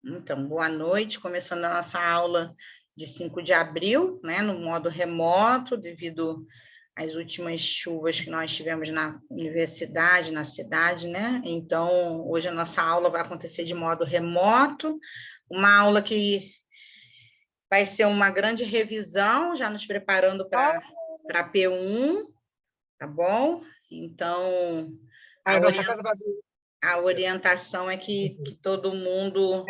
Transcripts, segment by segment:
Então, boa noite, começando a nossa aula de 5 de abril, né, no modo remoto, devido às últimas chuvas que nós tivemos na universidade, na cidade, né? Então, hoje a nossa aula vai acontecer de modo remoto, uma aula que vai ser uma grande revisão, já nos preparando para P1, tá bom? Então, a orientação é que todo mundo,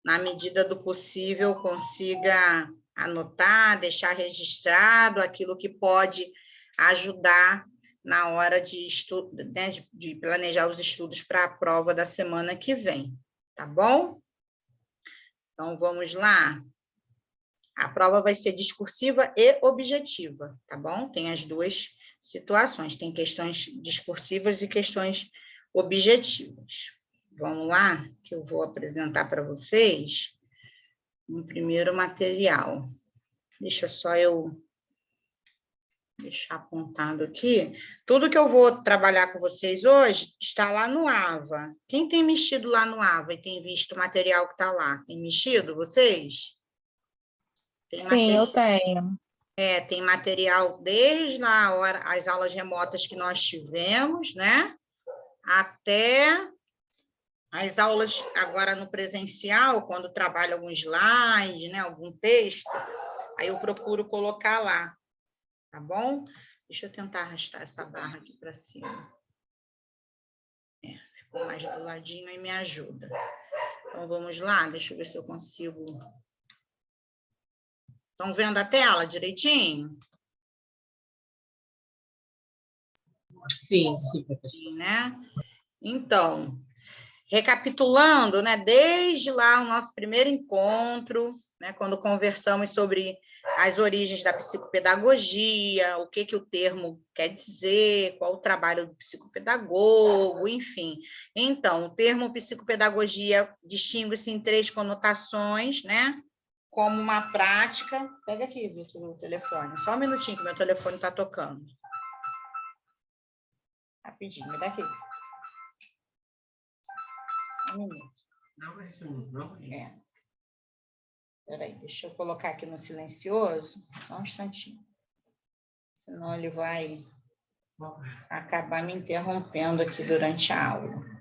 na medida do possível, consiga anotar, deixar registrado aquilo que pode ajudar na hora de estudo, né, de planejar os estudos para a prova da semana que vem, tá bom? Então, vamos lá. A prova vai ser discursiva e objetiva, tá bom? Tem as duas situações, tem questões discursivas e questões objetivas. Vamos lá, que eu vou apresentar para vocês um primeiro material. Deixa só eu deixar apontado aqui. Tudo que eu vou trabalhar com vocês hoje está lá no AVA. Quem tem mexido lá no AVA e tem visto o material que está lá? Tem mexido vocês? Sim, eu tenho. Tem material desde as aulas remotas que nós tivemos, né? Até as aulas agora no presencial, quando trabalho algum slide, né? Algum texto, aí eu procuro colocar lá, tá bom? Deixa eu tentar arrastar essa barra aqui para cima. Ficou mais do ladinho e me ajuda. Então, vamos lá, deixa eu ver se eu consigo. Estão vendo a tela direitinho? Sim, sim, professor. Sim, né? Então, recapitulando, né, desde lá o nosso primeiro encontro, né, quando conversamos sobre as origens da psicopedagogia, o que o termo quer dizer, qual o trabalho do psicopedagogo, enfim. Então, o termo psicopedagogia distingue-se em 3 conotações, né, como uma prática... Pega aqui, Vitor, o telefone. Só um minutinho que meu telefone está tocando. Rapidinho, me dá aqui. Um minuto. Não. Peraí, deixa eu colocar aqui no silencioso, só um instantinho. Senão ele vai acabar me interrompendo aqui durante a aula.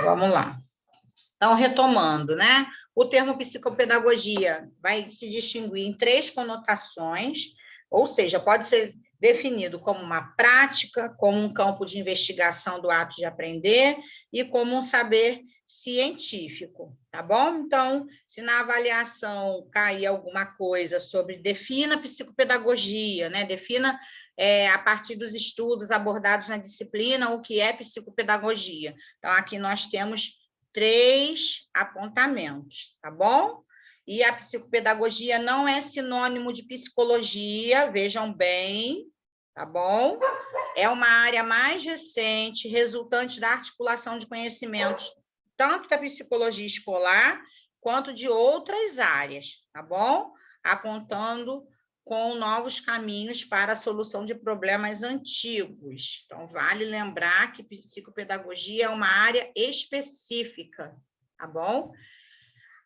Vamos lá. Então, retomando, né? O termo psicopedagogia vai se distinguir em 3 conotações, ou seja, pode ser definido como uma prática, como um campo de investigação do ato de aprender e como um saber científico, tá bom? Então, se na avaliação cair alguma coisa sobre defina psicopedagogia, né? Defina a partir dos estudos abordados na disciplina o que é psicopedagogia. Então, aqui nós temos 3 apontamentos, tá bom? E a psicopedagogia não é sinônimo de psicologia, vejam bem, tá bom? É uma área mais recente, resultante da articulação de conhecimentos, tanto da psicologia escolar, quanto de outras áreas, tá bom? Apontando com novos caminhos para a solução de problemas antigos. Então, vale lembrar que psicopedagogia é uma área específica, tá bom?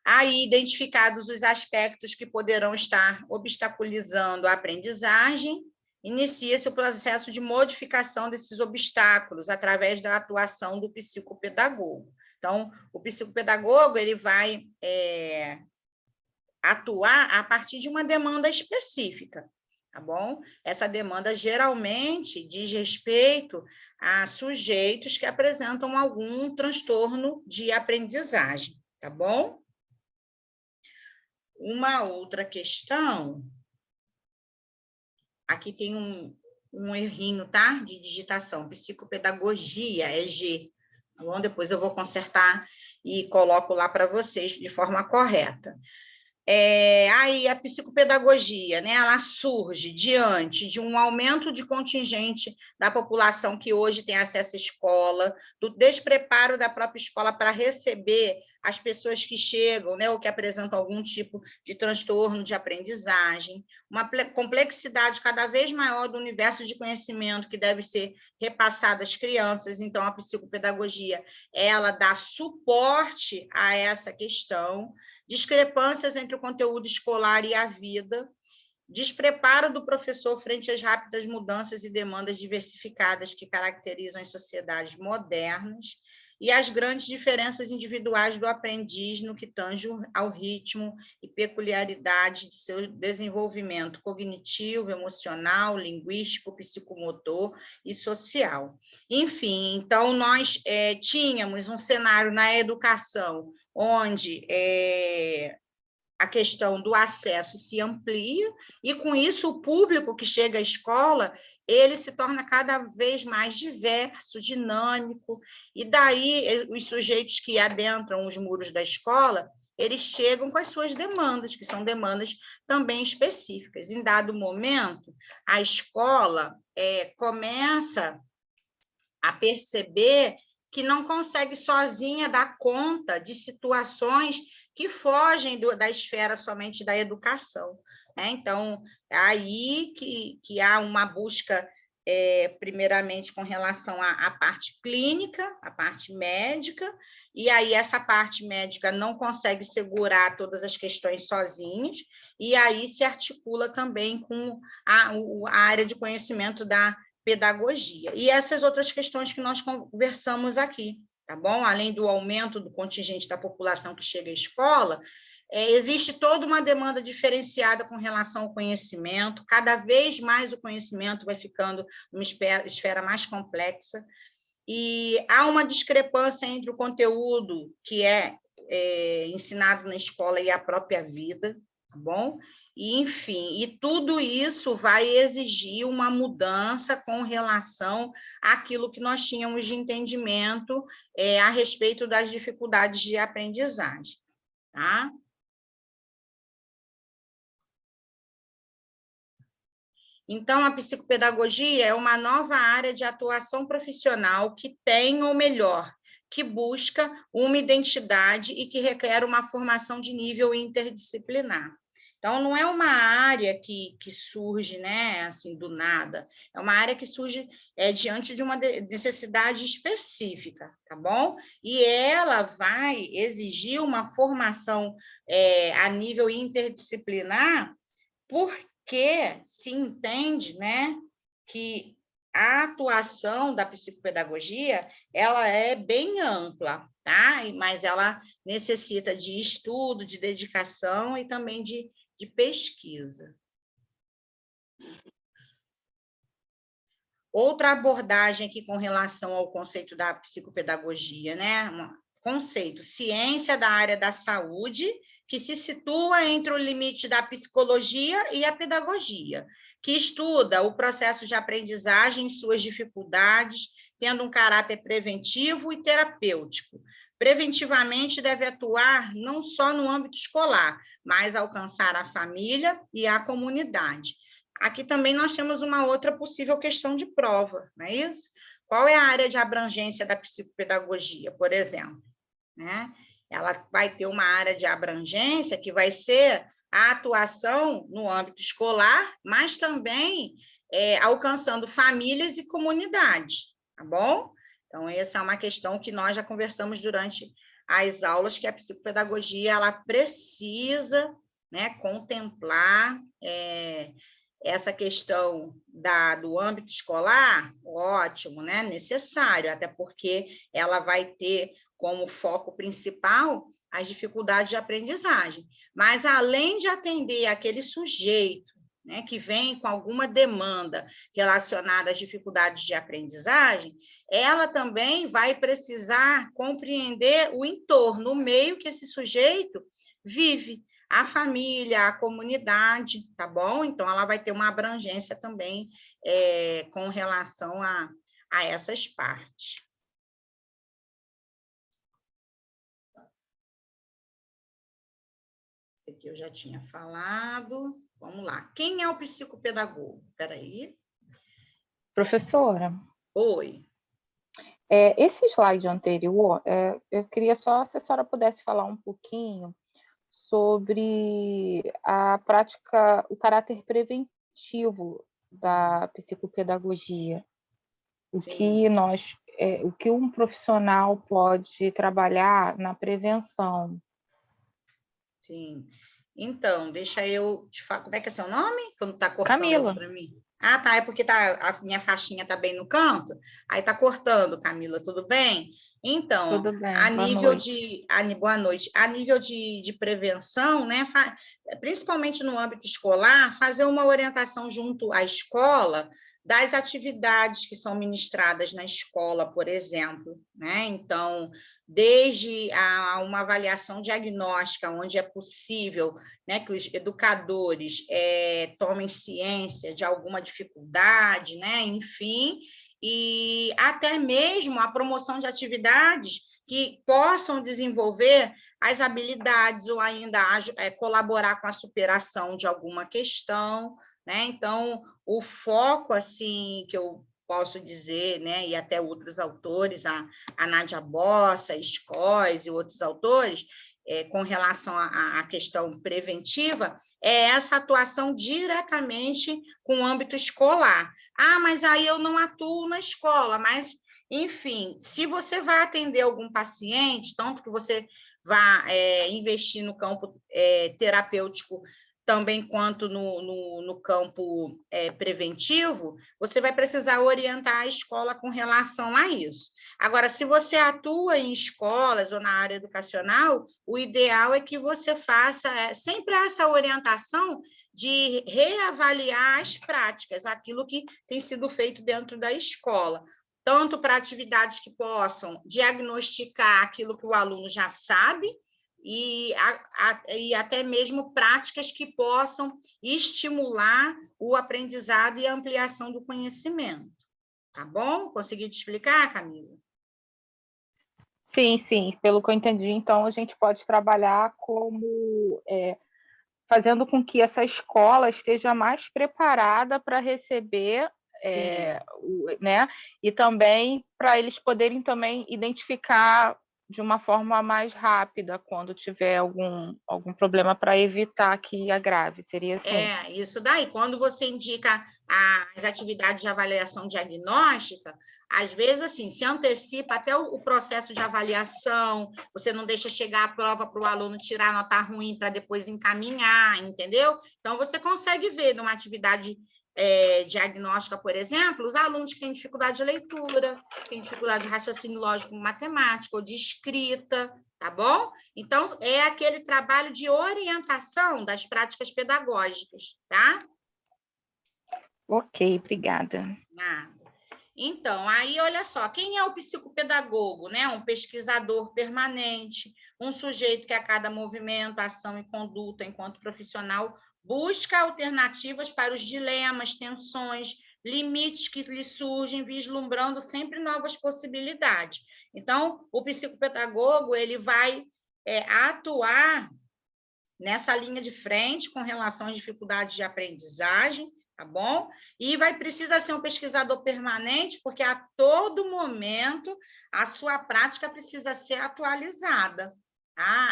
Aí, identificados os aspectos que poderão estar obstaculizando a aprendizagem, inicia-se o processo de modificação desses obstáculos através da atuação do psicopedagogo. Então, o psicopedagogo ele vai atuar a partir de uma demanda específica, tá bom? Essa demanda geralmente diz respeito a sujeitos que apresentam algum transtorno de aprendizagem, tá bom? Uma outra questão, aqui tem um errinho, tá? De digitação, psicopedagogia é G, tá bom? Depois eu vou consertar e coloco lá para vocês de forma correta. Aí a psicopedagogia, né, ela surge diante de um aumento de contingente da população que hoje tem acesso à escola, do despreparo da própria escola para receber as pessoas que chegam, né, ou que apresentam algum tipo de transtorno de aprendizagem, uma complexidade cada vez maior do universo de conhecimento que deve ser repassado às crianças. Então, a psicopedagogia, ela dá suporte a essa questão, discrepâncias entre o conteúdo escolar e a vida, despreparo do professor frente às rápidas mudanças e demandas diversificadas que caracterizam as sociedades modernas, e as grandes diferenças individuais do aprendiz no que tange ao ritmo e peculiaridade de seu desenvolvimento cognitivo, emocional, linguístico, psicomotor e social. Enfim, então, nós tínhamos um cenário na educação onde a questão do acesso se amplia, e, com isso, o público que chega à escola, ele se torna cada vez mais diverso, dinâmico, e daí os sujeitos que adentram os muros da escola, eles chegam com as suas demandas, que são demandas também específicas. Em dado momento, a escola começa a perceber que não consegue sozinha dar conta de situações que fogem da esfera somente da educação. Então, é aí que há uma busca, primeiramente, com relação à parte clínica, à parte médica, e aí essa parte médica não consegue segurar todas as questões sozinhos, e aí se articula também com a área de conhecimento da pedagogia. E essas outras questões que nós conversamos aqui, tá bom? Além do aumento do contingente da população que chega à escola, existe toda uma demanda diferenciada com relação ao conhecimento, cada vez mais o conhecimento vai ficando numa esfera mais complexa, e há uma discrepância entre o conteúdo que é ensinado na escola e a própria vida, tá bom? E, enfim, e tudo isso vai exigir uma mudança com relação àquilo que nós tínhamos de entendimento a respeito das dificuldades de aprendizagem, tá? Então, a psicopedagogia é uma nova área de atuação profissional que tem, ou melhor, que busca uma identidade e que requer uma formação de nível interdisciplinar. Então, não é uma área que surge, né, assim, do nada, é uma área que surge diante de uma necessidade específica, tá bom? E ela vai exigir uma formação a nível interdisciplinar, porque se entende, né, que a atuação da psicopedagogia, ela é bem ampla, tá? Mas ela necessita de estudo, de dedicação e também de pesquisa. Outra abordagem aqui com relação ao conceito da psicopedagogia, né? Conceito, ciência da área da saúde, que se situa entre o limite da psicologia e a pedagogia, que estuda o processo de aprendizagem e suas dificuldades, tendo um caráter preventivo e terapêutico. Preventivamente, deve atuar não só no âmbito escolar, mas alcançar a família e a comunidade. Aqui também nós temos uma outra possível questão de prova, não é isso? Qual é a área de abrangência da psicopedagogia, por exemplo? Né? Ela vai ter uma área de abrangência que vai ser a atuação no âmbito escolar, mas também alcançando famílias e comunidades, tá bom? Então, essa é uma questão que nós já conversamos durante as aulas, que a psicopedagogia ela precisa, né, contemplar essa questão do âmbito escolar, ótimo, né, necessário, até porque ela vai ter como foco principal as dificuldades de aprendizagem. Mas, além de atender aquele sujeito, né, que vem com alguma demanda relacionada às dificuldades de aprendizagem, ela também vai precisar compreender o entorno, o meio que esse sujeito vive, a família, a comunidade, tá bom? Então, ela vai ter uma abrangência também com relação a essas partes. Esse aqui eu já tinha falado. Vamos lá. Quem é o psicopedagogo? Espera aí. Professora. Oi. Esse slide anterior, eu queria só se a senhora pudesse falar um pouquinho sobre a prática, o caráter preventivo da psicopedagogia. O que um profissional pode trabalhar na prevenção. Sim. Então, deixa eu te falar. Como é que é seu nome? Quando está cortando Camila. para mim. Ah, tá. É porque a minha faixinha está bem no canto. Aí está cortando, Camila. Tudo bem? Então, Tudo bem, a boa nível noite. boa noite. A nível de prevenção, né? Principalmente no âmbito escolar, fazer uma orientação junto à escola das atividades que são ministradas na escola, por exemplo, né? Então, desde uma avaliação diagnóstica, onde é possível, né, que os educadores tomem ciência de alguma dificuldade, né, enfim, e até mesmo a promoção de atividades que possam desenvolver as habilidades ou ainda colaborar com a superação de alguma questão, né? Então, o foco, assim, que eu posso dizer, né, e até outros autores, a Nádia Bossa, a Schoz e outros autores, com relação à questão preventiva, é essa atuação diretamente com o âmbito escolar. Ah, mas aí eu não atuo na escola, mas, enfim, se você vai atender algum paciente, tanto que você vá investir no campo terapêutico também quanto no campo preventivo, você vai precisar orientar a escola com relação a isso. Agora, se você atua em escolas ou na área educacional, o ideal é que você faça sempre essa orientação de reavaliar as práticas, aquilo que tem sido feito dentro da escola, tanto para atividades que possam diagnosticar aquilo que o aluno já sabe, e até mesmo práticas que possam estimular o aprendizado e a ampliação do conhecimento. Tá bom? Consegui te explicar, Camila? Sim, sim. Pelo que eu entendi, então, a gente pode trabalhar como fazendo com que essa escola esteja mais preparada para receber, né? E também para eles poderem também identificar de uma forma mais rápida quando tiver algum problema para evitar que agrave, seria assim? Isso daí. Quando você indica as atividades de avaliação diagnóstica, às vezes, assim, se antecipa até o processo de avaliação, você não deixa chegar a prova para o aluno tirar nota ruim para depois encaminhar, entendeu? Então, você consegue ver numa atividade diagnóstica, por exemplo, os alunos que têm dificuldade de leitura, têm dificuldade de raciocínio lógico matemático ou de escrita, tá bom? Então, é aquele trabalho de orientação das práticas pedagógicas, tá? Ok, obrigada. Nada. Então, aí, olha só, quem é o psicopedagogo, né? Um pesquisador permanente, um sujeito que a cada movimento, ação e conduta, enquanto profissional, busca alternativas para os dilemas, tensões, limites que lhe surgem, vislumbrando sempre novas possibilidades. Então, o psicopedagogo, ele vai atuar nessa linha de frente com relação às dificuldades de aprendizagem, tá bom? E precisa ser um pesquisador permanente, porque a todo momento a sua prática precisa ser atualizada. Tá?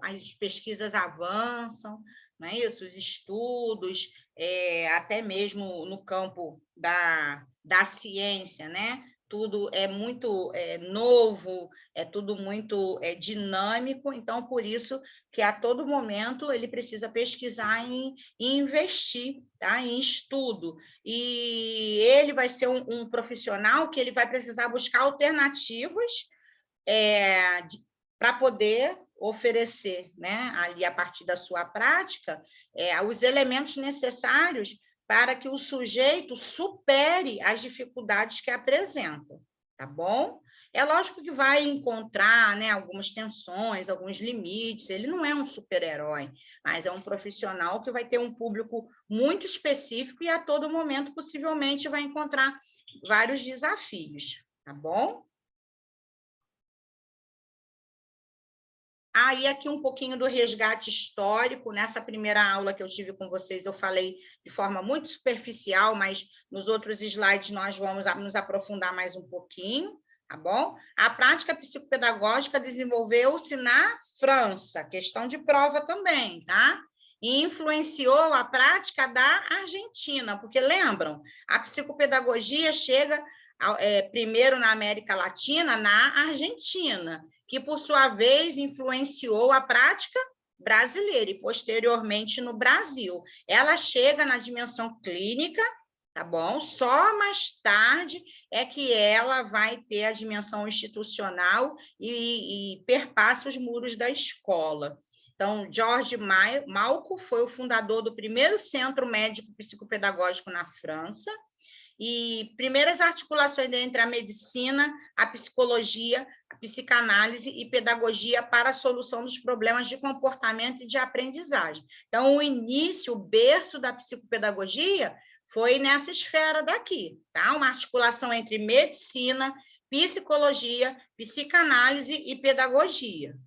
As pesquisas avançam, não é isso? Os estudos, até mesmo no campo da ciência, né? Tudo é muito novo, é tudo muito dinâmico, então, por isso que a todo momento ele precisa pesquisar e investir, tá? Em estudo. E ele vai ser um profissional que ele vai precisar buscar alternativas para poder oferecer, né, ali a partir da sua prática, os elementos necessários para que o sujeito supere as dificuldades que apresenta, tá bom? É lógico que vai encontrar, né, algumas tensões, alguns limites, ele não é um super-herói, mas é um profissional que vai ter um público muito específico e a todo momento, possivelmente, vai encontrar vários desafios, tá bom? Aí, aqui um pouquinho do resgate histórico. Nessa primeira aula que eu tive com vocês, eu falei de forma muito superficial, mas nos outros slides nós vamos nos aprofundar mais um pouquinho, tá bom? A prática psicopedagógica desenvolveu-se na França, questão de prova também, tá? E influenciou a prática da Argentina, porque lembram, a psicopedagogia chega primeiro na América Latina, na Argentina, que, por sua vez, influenciou a prática brasileira e, posteriormente, no Brasil. Ela chega na dimensão clínica, tá bom? Só mais tarde é que ela vai ter a dimensão institucional e perpassa os muros da escola. Então, George Malco foi o fundador do primeiro centro médico psicopedagógico na França, e primeiras articulações entre a medicina, a psicologia, a psicanálise e pedagogia para a solução dos problemas de comportamento e de aprendizagem. Então, o início, o berço da psicopedagogia foi nessa esfera daqui, tá? Uma articulação entre medicina, psicologia, psicanálise e pedagogia.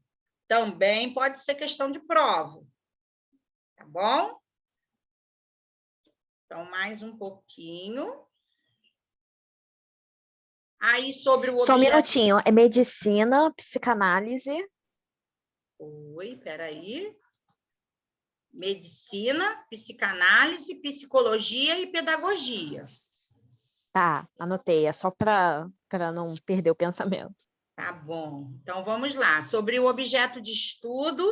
Também pode ser questão de prova, tá bom? Então, mais um pouquinho. Aí, sobre o Só um objeto... minutinho. É medicina, psicanálise. Oi, peraí. Medicina, psicanálise, psicologia e pedagogia. Tá, anotei. É só para não perder o pensamento. Tá bom. Então, vamos lá. Sobre o objeto de estudo,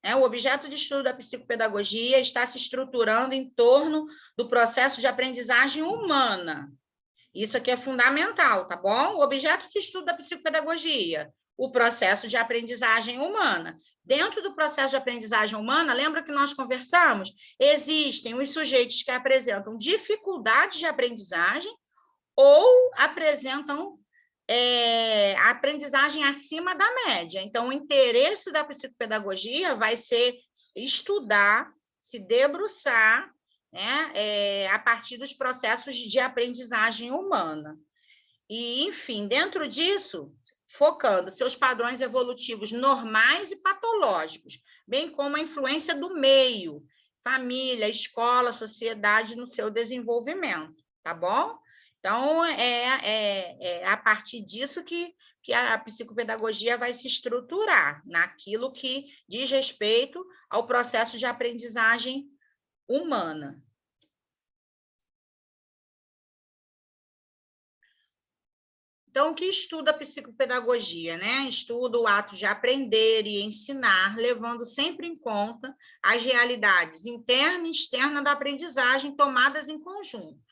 né? O objeto de estudo da psicopedagogia está se estruturando em torno do processo de aprendizagem humana. Isso aqui é fundamental, tá bom? O objeto de estudo da psicopedagogia, o processo de aprendizagem humana. Dentro do processo de aprendizagem humana, lembra que nós conversamos? Existem os sujeitos que apresentam dificuldades de aprendizagem ou apresentam a aprendizagem acima da média. Então, o interesse da psicopedagogia vai ser estudar, se debruçar, né, a partir dos processos de aprendizagem humana. E, enfim, dentro disso, focando seus padrões evolutivos normais e patológicos, bem como a influência do meio, família, escola, sociedade no seu desenvolvimento, tá bom? Então, é a partir disso que a psicopedagogia vai se estruturar, naquilo que diz respeito ao processo de aprendizagem humana. Então, o que estuda a psicopedagogia, né? Estuda o ato de aprender e ensinar, levando sempre em conta as realidades interna e externa da aprendizagem tomadas em conjunto.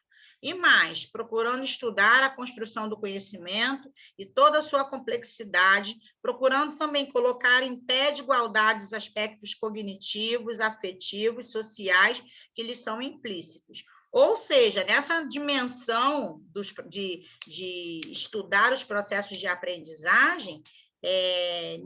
E mais, procurando estudar a construção do conhecimento e toda a sua complexidade, procurando também colocar em pé de igualdade os aspectos cognitivos, afetivos, sociais que lhes são implícitos. Ou seja, nessa dimensão de estudar os processos de aprendizagem,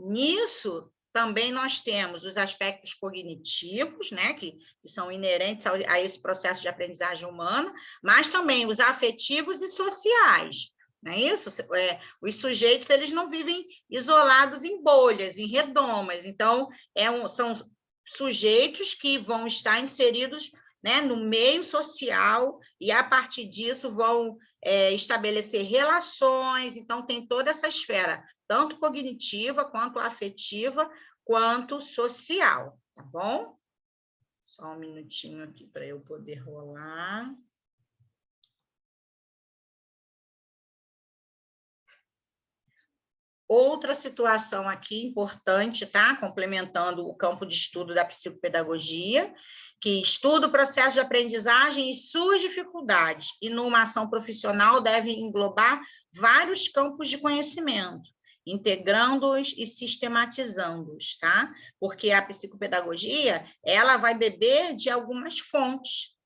nisso também nós temos os aspectos cognitivos, né, que são inerentes a esse processo de aprendizagem humana, mas também os afetivos e sociais. Não é isso? Os sujeitos eles não vivem isolados em bolhas, em redomas. Então, são sujeitos que vão estar inseridos, né, no meio social, e a partir disso vão estabelecer relações. Então, tem toda essa esfera, tanto cognitiva, quanto afetiva, quanto social, tá bom? Só um minutinho aqui para eu poder rolar. Outra situação aqui importante, tá? Complementando o campo de estudo da psicopedagogia, que estuda o processo de aprendizagem e suas dificuldades, e numa ação profissional deve englobar vários campos de conhecimento, integrando-os e sistematizando-os, tá? Porque a psicopedagogia, ela vai beber de algumas fontes.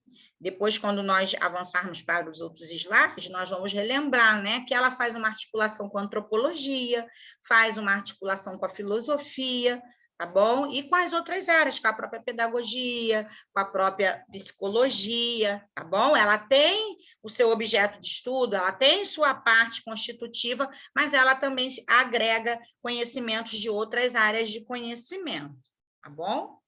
Depois, quando nós avançarmos para os outros slides, nós vamos relembrar, né, que ela faz uma articulação com a antropologia, faz uma articulação com a filosofia, tá bom? E com as outras áreas, com a própria pedagogia, com a própria psicologia, tá bom? Ela tem o seu objeto de estudo, ela tem sua parte constitutiva, mas ela também agrega conhecimentos de outras áreas de conhecimento, tá bom?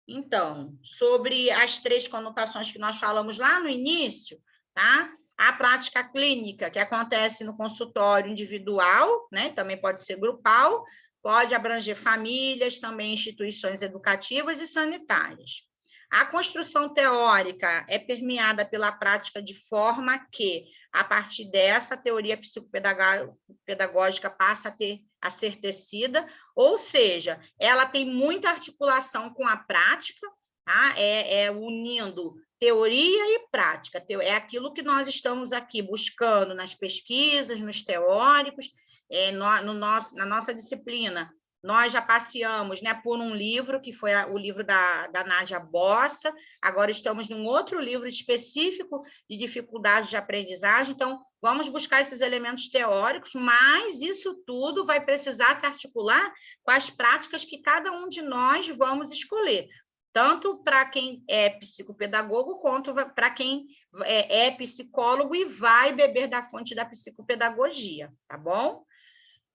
Então, sobre as três conotações que nós falamos lá no início, tá? A prática clínica, que acontece no consultório individual, né? Também pode ser grupal, pode abranger famílias, também instituições educativas e sanitárias. A construção teórica é permeada pela prática de forma que, a partir dessa, a teoria psicopedagógica passa a ser tecida, ou seja, ela tem muita articulação com a prática, tá? Unindo teoria e prática. É aquilo que nós estamos aqui buscando nas pesquisas, nos teóricos, na nossa disciplina. Nós já passeamos, né, por um livro, que foi o livro da Nádia Bossa, agora estamos num outro livro específico de dificuldades de aprendizagem, então vamos buscar esses elementos teóricos, mas isso tudo vai precisar se articular com as práticas que cada um de nós vamos escolher, tanto para quem é psicopedagogo, quanto para quem é psicólogo e vai beber da fonte da psicopedagogia, tá bom?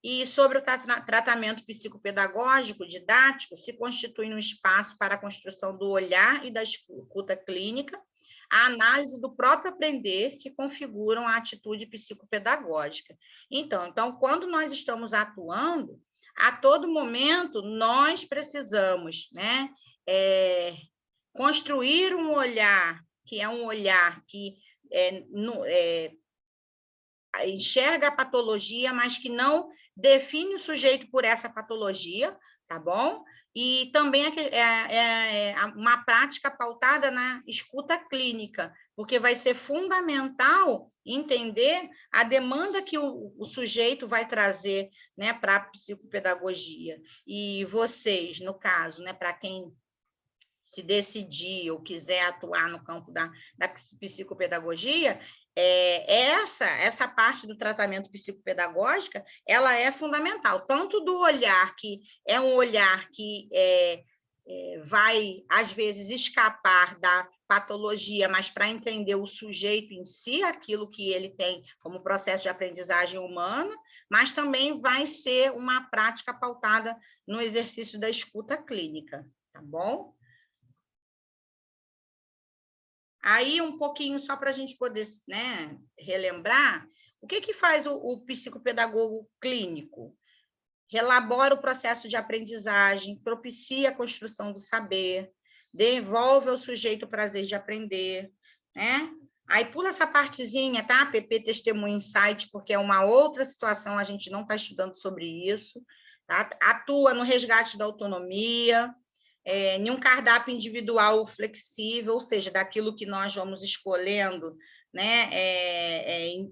E sobre o tratamento psicopedagógico didático, se constitui um espaço para a construção do olhar e da escuta clínica, a análise do próprio aprender que configuram a atitude psicopedagógica. Então, quando nós estamos atuando, a todo momento nós precisamos, né, construir um olhar que é um olhar que enxerga a patologia, mas que não define o sujeito por essa patologia, tá bom? E também uma prática pautada na escuta clínica, porque vai ser fundamental entender a demanda que o sujeito vai trazer, né, para a psicopedagogia. E vocês, no caso, né, para quem se decidir ou quiser atuar no campo da psicopedagogia, essa parte do tratamento psicopedagógico, ela é fundamental, tanto do olhar, que é um olhar que vai, às vezes, escapar da patologia, mas para entender o sujeito em si, aquilo que ele tem como processo de aprendizagem humana, mas também vai ser uma prática pautada no exercício da escuta clínica, tá bom? Aí, um pouquinho, só para a gente poder, né, relembrar, o que faz o psicopedagogo clínico? Relabora o processo de aprendizagem, propicia a construção do saber, devolve ao sujeito o prazer de aprender, né? Aí pula essa partezinha, tá? PP Testemunho Insight, porque é uma outra situação, a gente não está estudando sobre isso, tá? Atua no resgate da autonomia, em um cardápio individual flexível, ou seja, daquilo que nós vamos escolhendo, né,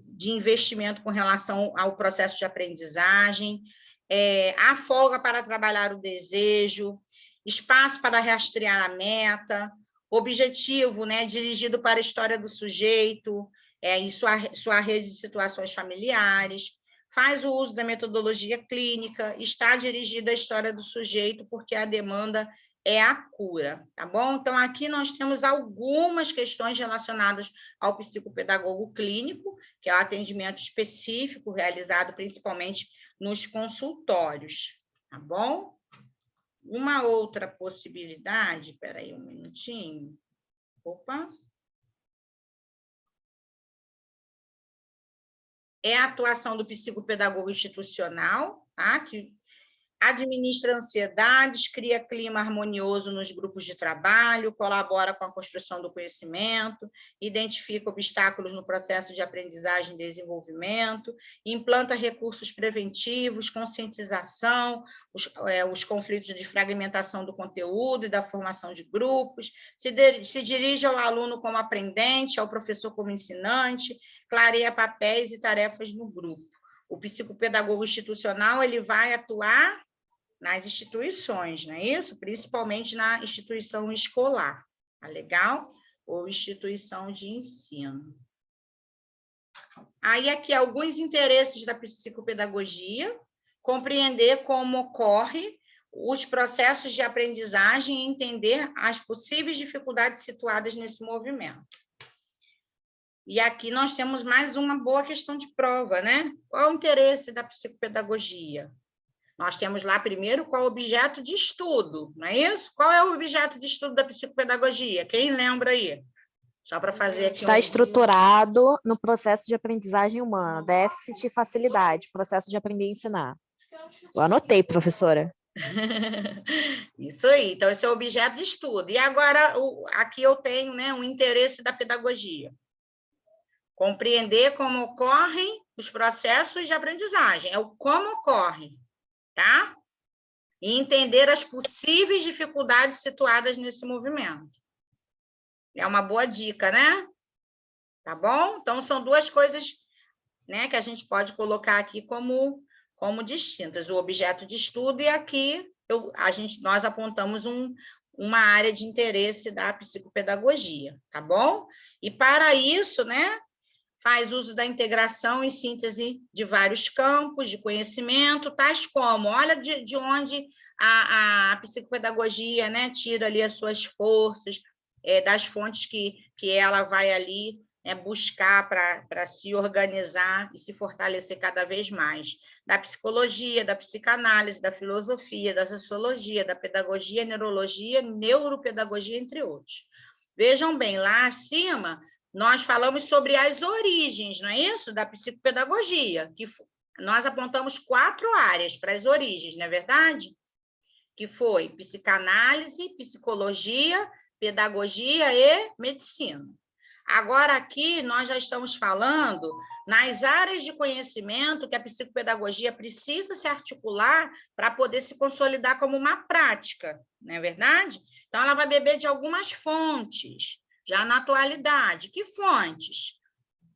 de investimento com relação ao processo de aprendizagem, a folga para trabalhar o desejo, espaço para rastrear a meta, objetivo, né, dirigido para a história do sujeito, em sua rede de situações familiares, faz o uso da metodologia clínica, está dirigida à história do sujeito, porque a demanda é a cura, tá bom? Então, aqui nós temos algumas questões relacionadas ao psicopedagogo clínico, que é o atendimento específico, realizado principalmente nos consultórios, tá bom? Uma outra possibilidade, espera aí um minutinho. Opa. É a atuação do psicopedagogo institucional, tá? Que administra ansiedades, cria clima harmonioso nos grupos de trabalho, colabora com a construção do conhecimento, identifica obstáculos no processo de aprendizagem e desenvolvimento, implanta recursos preventivos, conscientização, os conflitos de fragmentação do conteúdo e da formação de grupos, se dirige ao aluno como aprendente, ao professor como ensinante, clareia papéis e tarefas no grupo. O psicopedagogo institucional, ele vai atuar nas instituições, não é isso? Principalmente na instituição escolar, tá legal? Ou instituição de ensino. Aí, aqui, alguns interesses da psicopedagogia, compreender como ocorre os processos de aprendizagem e entender as possíveis dificuldades situadas nesse movimento. E aqui nós temos mais uma boa questão de prova, né? Qual é o interesse da psicopedagogia? Nós temos lá, primeiro, qual é o objeto de estudo, não é isso? Qual é o objeto de estudo da psicopedagogia? Quem lembra aí? Só para fazer aqui Está estruturado no processo de aprendizagem humana, déficit e facilidade, processo de aprender e ensinar. Eu anotei, professora. Isso aí, então esse é o objeto de estudo. E agora, aqui eu tenho, né, um interesse da pedagogia. Compreender como ocorrem os processos de aprendizagem, é o como ocorre, tá? E entender as possíveis dificuldades situadas nesse movimento. É uma boa dica, né? Tá bom? Então, são duas coisas, né, que a gente pode colocar aqui como distintas. O objeto de estudo e aqui nós apontamos uma área de interesse da psicopedagogia, tá bom? E para isso, né, faz uso da integração e síntese de vários campos de conhecimento, tais como, olha de onde a psicopedagogia, né, tira ali as suas forças, das fontes que ela vai ali, né, buscar para se organizar e se fortalecer cada vez mais. Da psicologia, da psicanálise, da filosofia, da sociologia, da pedagogia, neurologia, neuropedagogia, entre outros. Vejam bem, lá acima, nós falamos sobre as origens, não é isso? Da psicopedagogia, que nós apontamos 4 áreas para as origens, não é verdade? Que foi psicanálise, psicologia, pedagogia e medicina. Agora, aqui, nós já estamos falando nas áreas de conhecimento que a psicopedagogia precisa se articular para poder se consolidar como uma prática, não é verdade? Então, ela vai beber de algumas fontes, já na atualidade. Que fontes?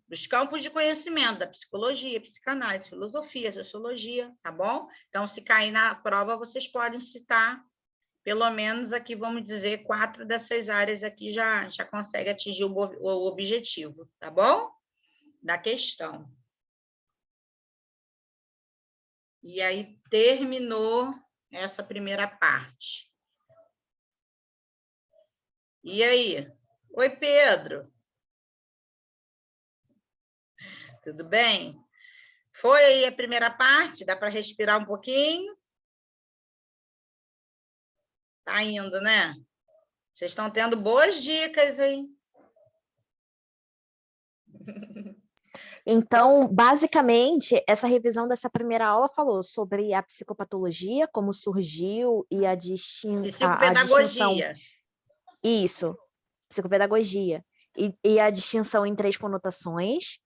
Dos campos de conhecimento, da psicologia, psicanálise, filosofia, sociologia, tá bom? Então, se cair na prova, vocês podem citar, pelo menos aqui, vamos dizer, 4 dessas áreas aqui já consegue atingir o objetivo, tá bom? Da questão. E aí, terminou essa primeira parte. E aí? Oi, Pedro. Tudo bem? Foi aí a primeira parte? Dá para respirar um pouquinho? Tá indo, né? Vocês estão tendo boas dicas, hein? Então, basicamente, essa revisão dessa primeira aula falou sobre a psicopatologia, como surgiu e a distinção. Psicopedagogia. Isso, psicopedagogia. E a distinção em 3 conotações.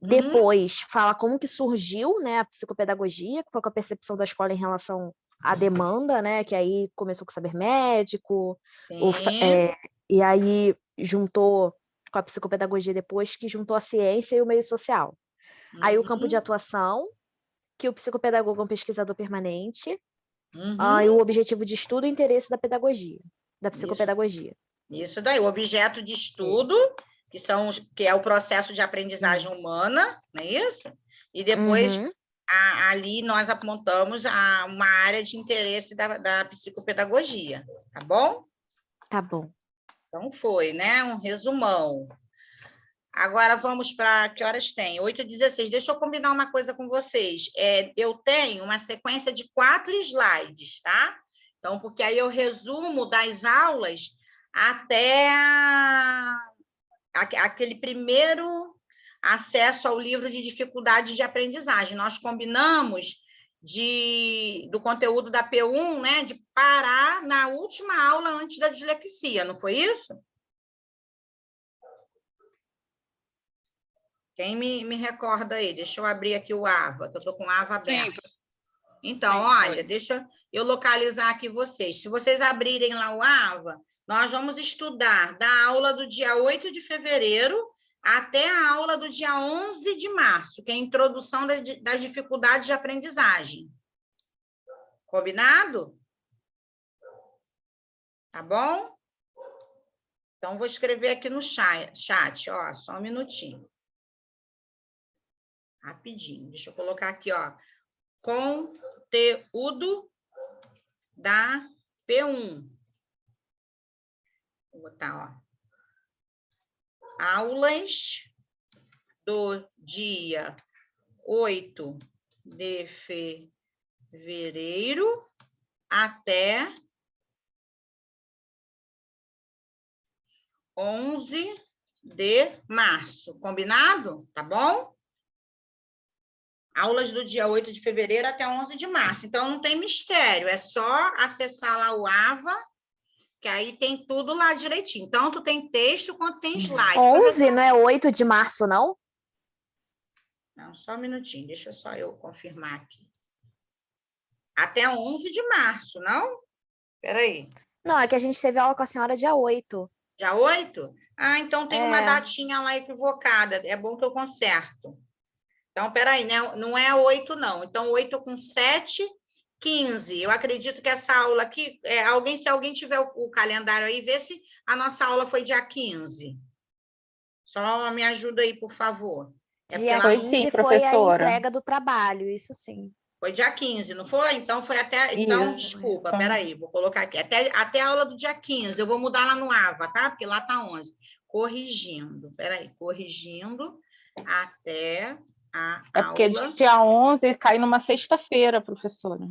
Depois, fala como que surgiu, né, a psicopedagogia, que foi com a percepção da escola em relação à demanda, né, que aí começou com o saber médico, e aí juntou com a psicopedagogia depois, que juntou a ciência e o meio social. Aí o campo de atuação, que o psicopedagogo é um pesquisador permanente, e o objetivo de estudo e interesse da pedagogia, da psicopedagogia. Isso daí, o objeto de estudo, que é o processo de aprendizagem humana, não é isso? E depois, ali nós apontamos uma área de interesse da psicopedagogia, tá bom? Tá bom. Então, foi, né? Um resumão. Agora, vamos para... Que horas tem? 8h16. Deixa eu combinar uma coisa com vocês. Eu tenho uma sequência de 4 slides, tá? Então, porque aí eu resumo das aulas até aquele primeiro acesso ao livro de dificuldades de aprendizagem. Nós combinamos do conteúdo da P1, né, de parar na última aula antes da dislexia, não foi isso? Quem me recorda aí? Deixa eu abrir aqui o AVA, que eu estou com o AVA aberto. Então, olha, deixa eu localizar aqui vocês. Se vocês abrirem lá o AVA, nós vamos estudar da aula do dia 8 de fevereiro até a aula do dia 11 de março, que é a introdução das dificuldades de aprendizagem. Combinado? Tá bom? Então, vou escrever aqui no chat, ó, só um minutinho. Rapidinho, deixa eu colocar aqui, ó. Conteúdo da P1. Vou botar, ó. Aulas do dia 8 de fevereiro até 11 de março. Combinado? Tá bom? Aulas do dia 8 de fevereiro até 11 de março. Então, não tem mistério. É só acessar lá o AVA, que aí tem tudo lá direitinho. Tanto tem texto quanto tem slide. 11, não é 8 de março, não? Não, só um minutinho. Deixa só eu confirmar aqui. Até 11 de março, não? Espera aí. Não, é que a gente teve aula com a senhora dia 8. Dia 8? Ah, então tem uma É. datinha lá equivocada. É bom que eu conserto. Então, peraí, né? Não é 8, não. Então, 8 com 7, 15. Eu acredito que essa aula aqui, se alguém tiver o calendário aí, vê se a nossa aula foi dia 15. Só me ajuda aí, por favor. Dia Foi 15 sim, foi a professora. entrega do trabalho, isso sim. Foi dia 15, não foi? Então, foi até... Então, Isso. desculpa, peraí, vou colocar aqui. Até a aula do dia 15. Eu vou mudar lá no AVA, tá? Porque lá tá 11. Corrigindo. Peraí, corrigindo até... É porque dia 11 cai numa sexta-feira, professora.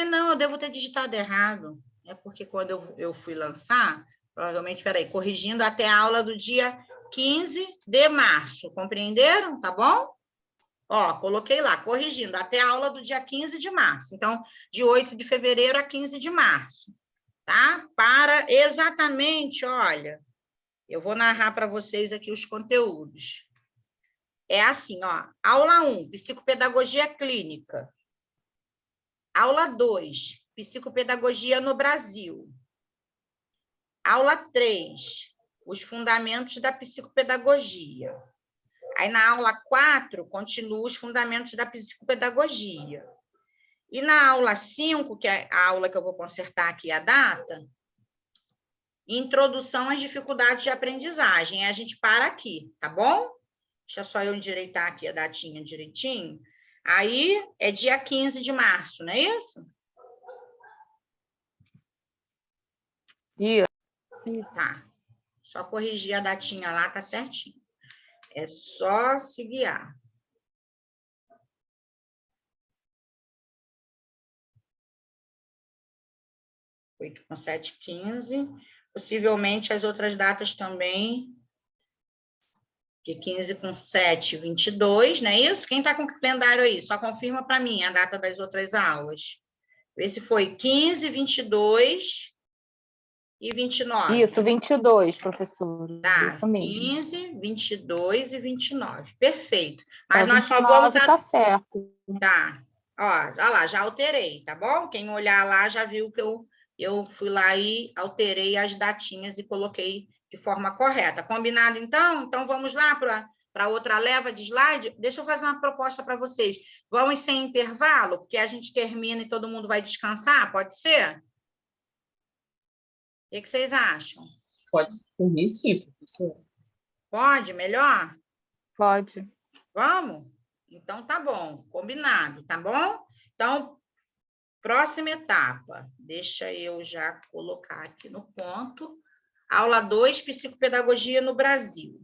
Não, eu devo ter digitado errado. É porque quando eu fui lançar, provavelmente, peraí, corrigindo até a aula do dia 15 de março. Compreenderam? Tá bom? Ó, coloquei lá, corrigindo, até a aula do dia 15 de março. Então, de 8 de fevereiro a 15 de março. Tá? Para exatamente, olha, eu vou narrar para vocês aqui os conteúdos. É assim, ó, aula 1, psicopedagogia clínica. Aula 2, psicopedagogia no Brasil. Aula 3, os fundamentos da psicopedagogia. Aí, na aula 4, continua os fundamentos da psicopedagogia. E na aula 5, que é a aula que eu vou consertar aqui a data, introdução às dificuldades de aprendizagem. A gente para aqui, tá bom? Deixa só eu endireitar aqui a datinha direitinho. Aí é dia 15 de março, não é isso? Isso. Tá. Só corrigir a datinha lá, tá certinho. É só se guiar. Oito com 7, 15. Possivelmente as outras datas também. De 15 com 7, 22, não é isso? Quem está com o calendário aí? Só confirma para mim a data das outras aulas. Vê se foi 15, 22 e 29. Isso, 22, professora. Tá, Isso mesmo. 15, 22 e 29. Perfeito. Mas Tá, nós só vamos... Tá certo. Tá. Ó, olha lá, já alterei, tá bom? Quem olhar lá já viu que eu fui lá e alterei as datinhas e coloquei de forma correta. Combinado, então? Então, vamos lá para outra leva de slide? Deixa eu fazer uma proposta para vocês. Vamos sem intervalo, porque a gente termina e todo mundo vai descansar, pode ser? O que vocês acham? Pode por mim, sim, professora. Pode? Melhor? Pode. Vamos? Então, tá bom. Combinado, tá bom? Então, próxima etapa. Deixa eu já colocar aqui no ponto. Aula 2, psicopedagogia no Brasil.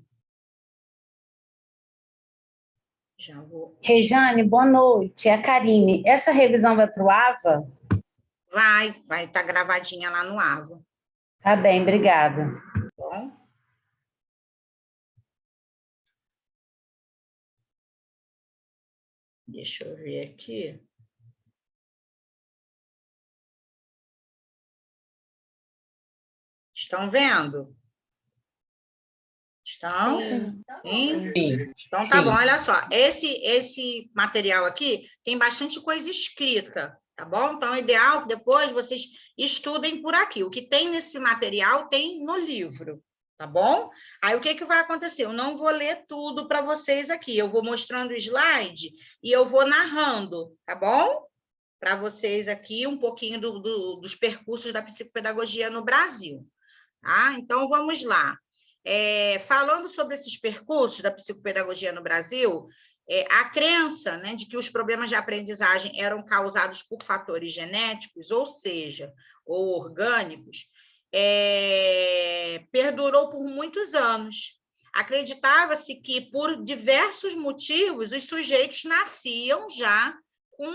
Já vou... Rejane, boa noite. É a Karine. Essa revisão vai para o AVA? Vai estar gravadinha lá no AVA. Tá bem, obrigada. Bom. Deixa eu ver aqui. Estão vendo? Estão? Sim. Sim? Sim. Então, tá bom, olha só. Esse material aqui tem bastante coisa escrita, tá bom? Então, é ideal que depois vocês estudem por aqui. O que tem nesse material tem no livro, tá bom? Aí, o que vai acontecer? Eu não vou ler tudo para vocês aqui. Eu vou mostrando o slide e eu vou narrando, tá bom? Para vocês aqui um pouquinho dos percursos da psicopedagogia no Brasil. Tá? Então, vamos lá. Falando sobre esses percursos da psicopedagogia no Brasil, a crença, né, de que os problemas de aprendizagem eram causados por fatores genéticos, ou seja, ou orgânicos, perdurou por muitos anos. Acreditava-se que, por diversos motivos, os sujeitos nasciam já com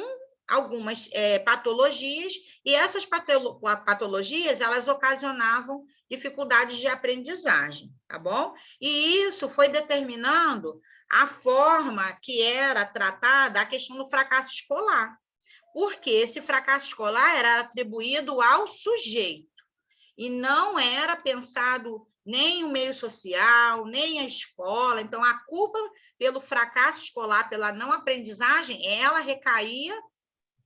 algumas patologias, e essas patologias, elas ocasionavam dificuldades de aprendizagem, tá bom? E isso foi determinando a forma que era tratada a questão do fracasso escolar, porque esse fracasso escolar era atribuído ao sujeito, e não era pensado nem o meio social, nem a escola. Então, a culpa pelo fracasso escolar, pela não aprendizagem, ela recaía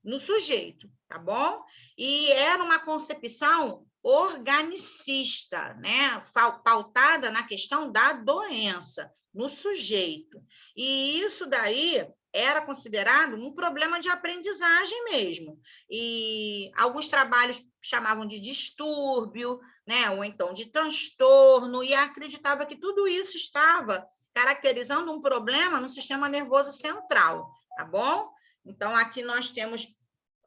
no sujeito, tá bom? E era uma concepção organicista, né? Pautada na questão da doença, no sujeito. E isso daí era considerado um problema de aprendizagem mesmo. E alguns trabalhos chamavam de distúrbio, né? Ou então de transtorno, e acreditava que tudo isso estava caracterizando um problema no sistema nervoso central, tá bom? Então, aqui nós temos,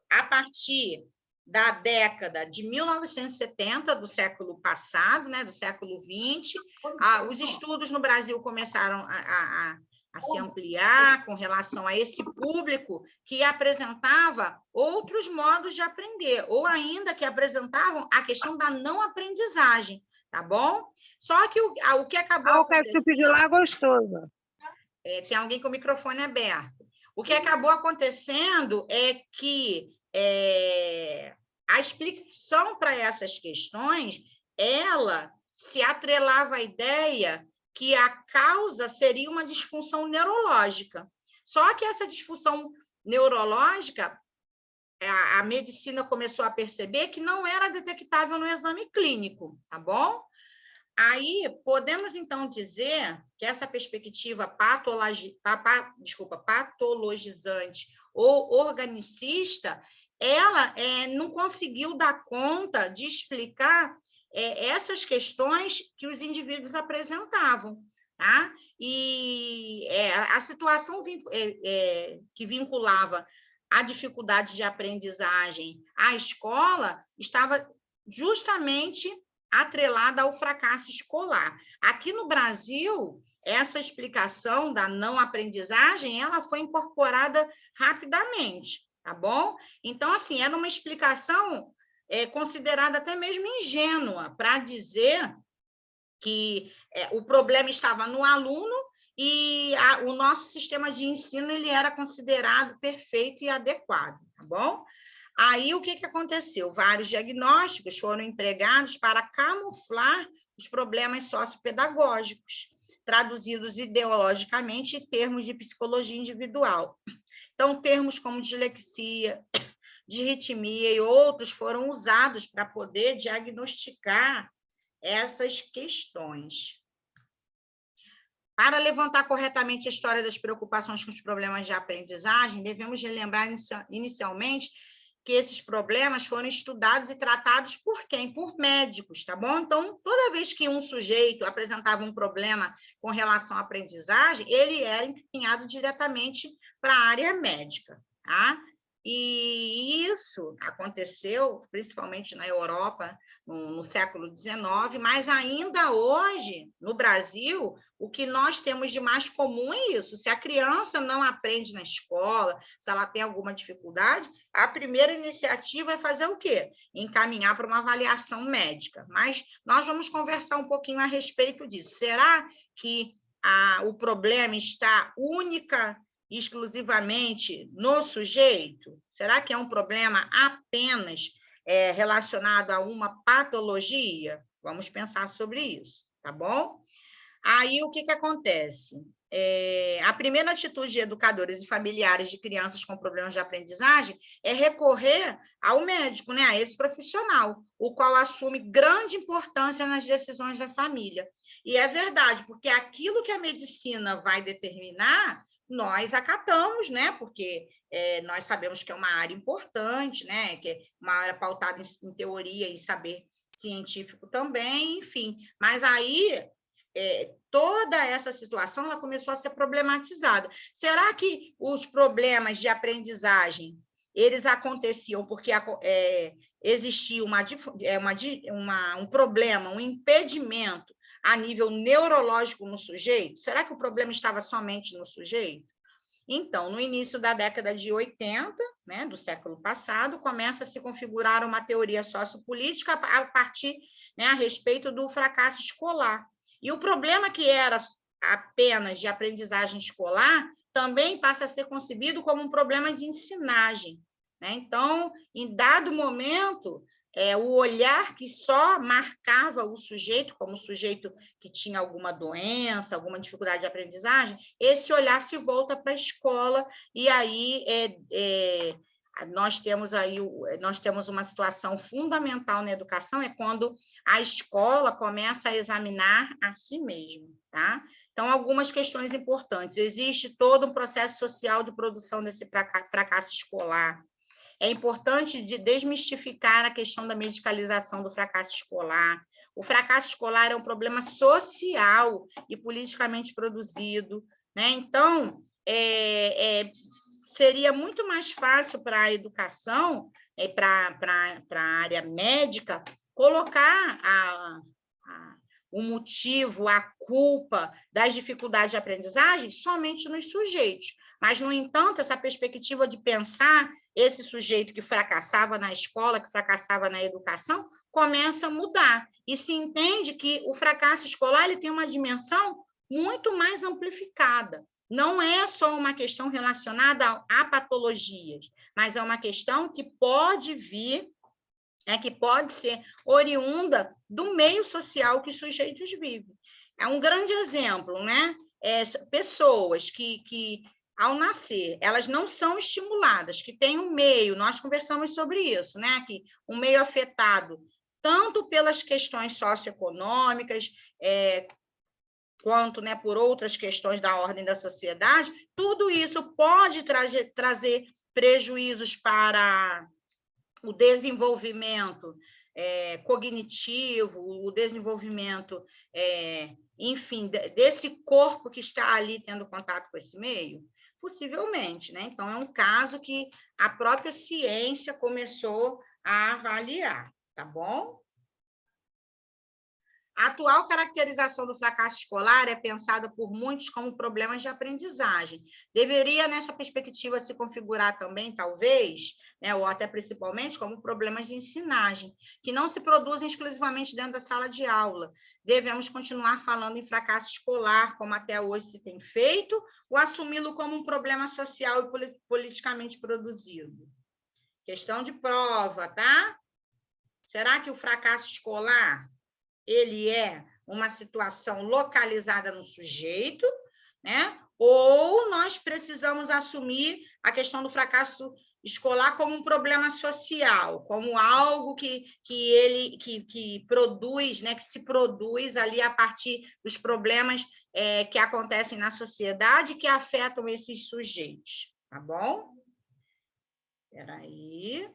a partir da década de 1970, do século passado, né, do século XX, os estudos no Brasil começaram a se ampliar com relação a esse público que apresentava outros modos de aprender, ou ainda que apresentavam a questão da não aprendizagem, tá bom? Só que o que acabou... o ketchup de lá gostoso. Tem alguém com o microfone aberto. O que acabou acontecendo é que a explicação para essas questões, ela se atrelava à ideia que a causa seria uma disfunção neurológica. Só que essa disfunção neurológica, a medicina começou a perceber que não era detectável no exame clínico, tá bom? Aí, podemos, então, dizer que essa perspectiva patologizante ou organicista, ela não conseguiu dar conta de explicar essas questões que os indivíduos apresentavam, tá? E a situação que vinculava a dificuldade de aprendizagem à escola estava justamente atrelada ao fracasso escolar. Aqui no Brasil, essa explicação da não aprendizagem, ela foi incorporada rapidamente, tá bom? Então, assim, era uma explicação considerada até mesmo ingênua, para dizer que o problema estava no aluno e o nosso sistema de ensino ele era considerado perfeito e adequado, tá bom? Aí, o que aconteceu? Vários diagnósticos foram empregados para camuflar os problemas sociopedagógicos, traduzidos ideologicamente em termos de psicologia individual. Então, termos como dislexia, disritmia e outros foram usados para poder diagnosticar essas questões. Para levantar corretamente a história das preocupações com os problemas de aprendizagem, devemos relembrar inicialmente que esses problemas foram estudados e tratados por quem? Por médicos, tá bom? Então, toda vez que um sujeito apresentava um problema com relação à aprendizagem, ele era encaminhado diretamente para a área médica, tá? E isso aconteceu principalmente na Europa, no século XIX, mas ainda hoje, no Brasil, o que nós temos de mais comum é isso. Se a criança não aprende na escola, se ela tem alguma dificuldade, a primeira iniciativa é fazer o quê? Encaminhar para uma avaliação médica. Mas nós vamos conversar um pouquinho a respeito disso. Será que o problema está exclusivamente no sujeito? Será que é um problema apenas relacionado a uma patologia? Vamos pensar sobre isso, tá bom? Aí, o que acontece? A primeira atitude de educadores e familiares de crianças com problemas de aprendizagem é recorrer ao médico, né, a esse profissional, o qual assume grande importância nas decisões da família. E é verdade, porque aquilo que a medicina vai determinar, nós acatamos, né? Porque nós sabemos que é uma área importante, né? Que é uma área pautada em teoria e saber científico também, enfim. Mas aí toda essa situação ela começou a ser problematizada. Será que os problemas de aprendizagem eles aconteciam porque existia um problema, um impedimento a nível neurológico no sujeito? Será que o problema estava somente no sujeito? Então, no início da década de 80, né, do século passado, começa a se configurar uma teoria sociopolítica a partir, né, a respeito do fracasso escolar. E o problema que era apenas de aprendizagem escolar também passa a ser concebido como um problema de ensinagem, né? Então, em dado momento, o olhar que só marcava o sujeito como sujeito que tinha alguma doença, alguma dificuldade de aprendizagem, esse olhar se volta para a escola, e aí nós temos uma situação fundamental na educação, é quando a escola começa a examinar a si mesma, tá? Então, algumas questões importantes. Existe todo um processo social de produção desse fracasso escolar. É importante desmistificar a questão da medicalização do fracasso escolar. O fracasso escolar é um problema social e politicamente produzido, né? Então, seria muito mais fácil para a educação, para a área médica, colocar o motivo, a culpa das dificuldades de aprendizagem somente nos sujeitos. Mas, no entanto, essa perspectiva de pensar esse sujeito que fracassava na escola, que fracassava na educação, começa a mudar. E se entende que o fracasso escolar ele tem uma dimensão muito mais amplificada. Não é só uma questão relacionada a patologias, mas é uma questão que pode vir, que pode ser oriunda do meio social que os sujeitos vivem. É um grande exemplo, né? Pessoas que ao nascer, elas não são estimuladas, que tem um meio, nós conversamos sobre isso, né? Que um meio afetado tanto pelas questões socioeconômicas, quanto, né, por outras questões da ordem da sociedade, tudo isso pode trazer prejuízos para o desenvolvimento cognitivo, o desenvolvimento, enfim, desse corpo que está ali tendo contato com esse meio? Possivelmente, né? Então, é um caso que a própria ciência começou a avaliar, tá bom? A atual caracterização do fracasso escolar é pensada por muitos como problemas de aprendizagem. Deveria, nessa perspectiva, se configurar também, talvez, né, ou até principalmente, como problemas de ensinagem, que não se produzem exclusivamente dentro da sala de aula. Devemos continuar falando em fracasso escolar, como até hoje se tem feito, ou assumi-lo como um problema social e politicamente produzido. Questão de prova, tá? Será que o fracasso escolar ele é uma situação localizada no sujeito, né? Ou nós precisamos assumir a questão do fracasso escolar como um problema social, como algo que produz, né? Que se produz ali a partir dos problemas que acontecem na sociedade que afetam esses sujeitos, tá bom? Espera aí.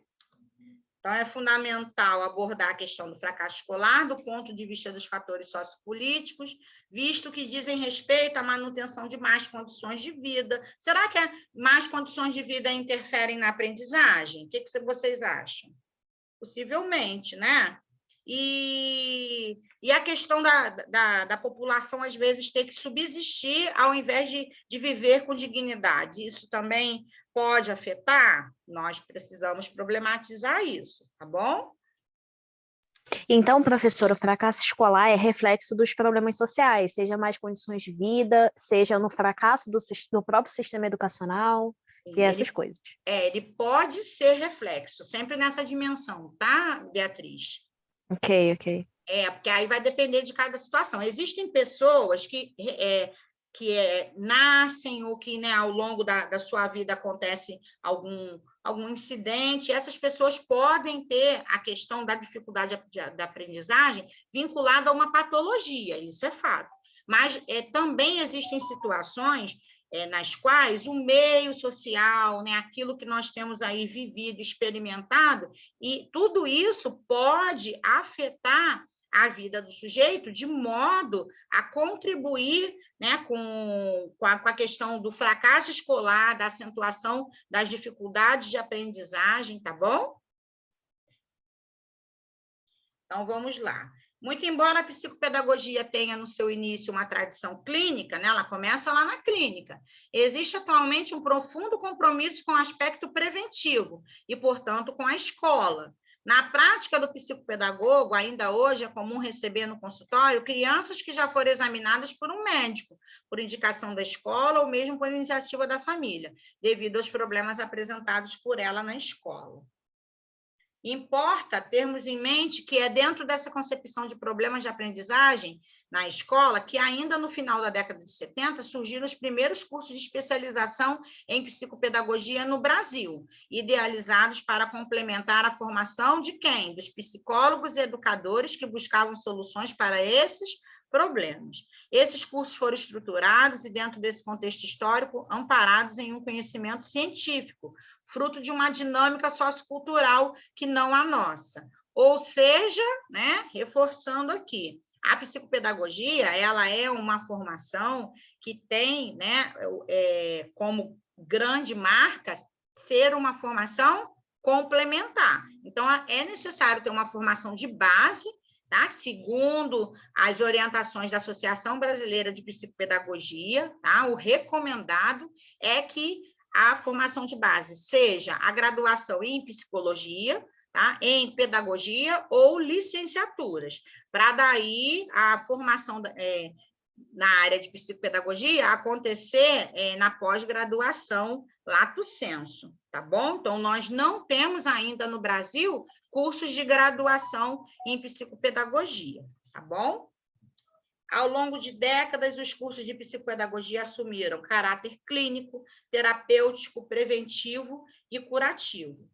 Então, é fundamental abordar a questão do fracasso escolar do ponto de vista dos fatores sociopolíticos, visto que dizem respeito à manutenção de más condições de vida. Será que más condições de vida interferem na aprendizagem? O que vocês acham? Possivelmente, né? E a questão da população, às vezes, ter que subsistir ao invés de viver com dignidade. Isso também pode afetar? Nós precisamos problematizar isso, tá bom? Então, professor, o fracasso escolar é reflexo dos problemas sociais, seja mais condições de vida, seja no fracasso do próprio sistema educacional, e essas coisas. Ele pode ser reflexo, sempre nessa dimensão, tá, Beatriz? Ok. Porque aí vai depender de cada situação. Existem pessoas que nascem ou que, né, ao longo da sua vida acontece algum incidente, essas pessoas podem ter a questão da dificuldade da aprendizagem vinculada a uma patologia, isso é fato. Mas também existem situações nas quais o meio social, né, aquilo que nós temos aí vivido, experimentado, e tudo isso pode afetar a vida do sujeito de modo a contribuir, né, com a questão do fracasso escolar, da acentuação das dificuldades de aprendizagem, tá bom? Então, vamos lá. Muito embora a psicopedagogia tenha no seu início uma tradição clínica, né, ela começa lá na clínica, existe atualmente um profundo compromisso com o aspecto preventivo e, portanto, com a escola. Na prática do psicopedagogo, ainda hoje é comum receber no consultório crianças que já foram examinadas por um médico, por indicação da escola ou mesmo por iniciativa da família, devido aos problemas apresentados por ela na escola. Importa termos em mente que é dentro dessa concepção de problemas de aprendizagem na escola que ainda no final da década de 70 surgiram os primeiros cursos de especialização em psicopedagogia no Brasil, idealizados para complementar a formação de quem? Dos psicólogos e educadores que buscavam soluções para esses problemas. Esses cursos foram estruturados e, dentro desse contexto histórico, amparados em um conhecimento científico, fruto de uma dinâmica sociocultural que não a nossa. Ou seja, né, reforçando aqui, a psicopedagogia ela é uma formação que tem, né, como grande marca ser uma formação complementar. Então, é necessário ter uma formação de base, tá? Segundo as orientações da Associação Brasileira de Psicopedagogia, tá? O recomendado é que a formação de base seja a graduação em psicologia, tá? Em pedagogia ou licenciaturas, para daí a formação na área de psicopedagogia acontecer na pós-graduação lato sensu, tá bom? Então, nós não temos ainda no Brasil cursos de graduação em psicopedagogia, tá bom? Ao longo de décadas, os cursos de psicopedagogia assumiram caráter clínico, terapêutico, preventivo e curativo.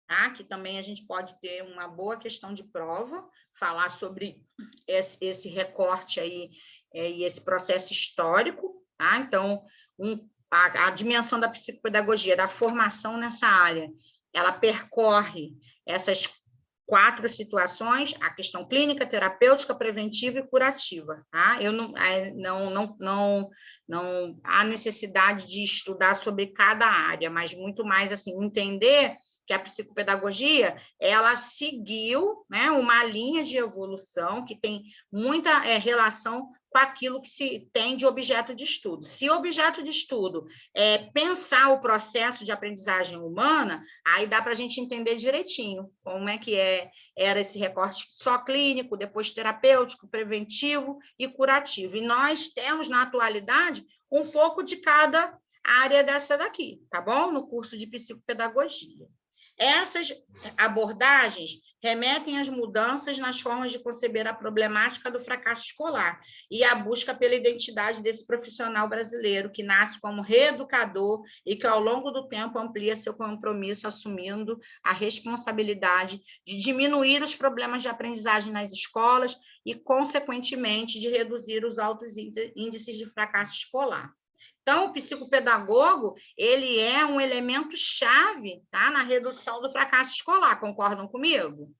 Tá? Que também a gente pode ter uma boa questão de prova, falar sobre esse recorte aí e esse processo histórico. Tá? Então, a dimensão da psicopedagogia, da formação nessa área, ela percorre essas 4 situações: a questão clínica, terapêutica, preventiva e curativa. Tá? Não há necessidade de estudar sobre cada área, mas muito mais assim, entender que a psicopedagogia ela seguiu, né, uma linha de evolução que tem muita relação com aquilo que se tem de objeto de estudo. Se o objeto de estudo é pensar o processo de aprendizagem humana, aí dá para a gente entender direitinho como é que era esse recorte só clínico, depois terapêutico, preventivo e curativo. E nós temos, na atualidade, um pouco de cada área dessa daqui, tá bom? No curso de psicopedagogia. Essas abordagens remetem às mudanças nas formas de conceber a problemática do fracasso escolar e à busca pela identidade desse profissional brasileiro que nasce como reeducador e que, ao longo do tempo, amplia seu compromisso assumindo a responsabilidade de diminuir os problemas de aprendizagem nas escolas e, consequentemente, de reduzir os altos índices de fracasso escolar. Então, o psicopedagogo, ele é um elemento chave, tá, na redução do fracasso escolar, concordam comigo?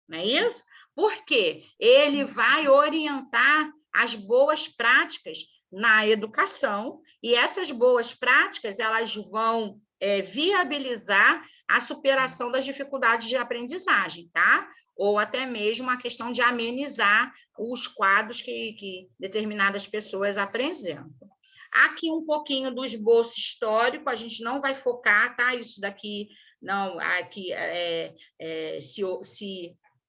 Não é isso? Porque ele vai orientar as boas práticas na educação, e essas boas práticas, elas vão viabilizar a superação das dificuldades de aprendizagem, tá? Ou até mesmo a questão de amenizar os quadros que determinadas pessoas apresentam. Aqui um pouquinho do esboço histórico, a gente não vai focar, tá? Isso daqui, não, aqui, se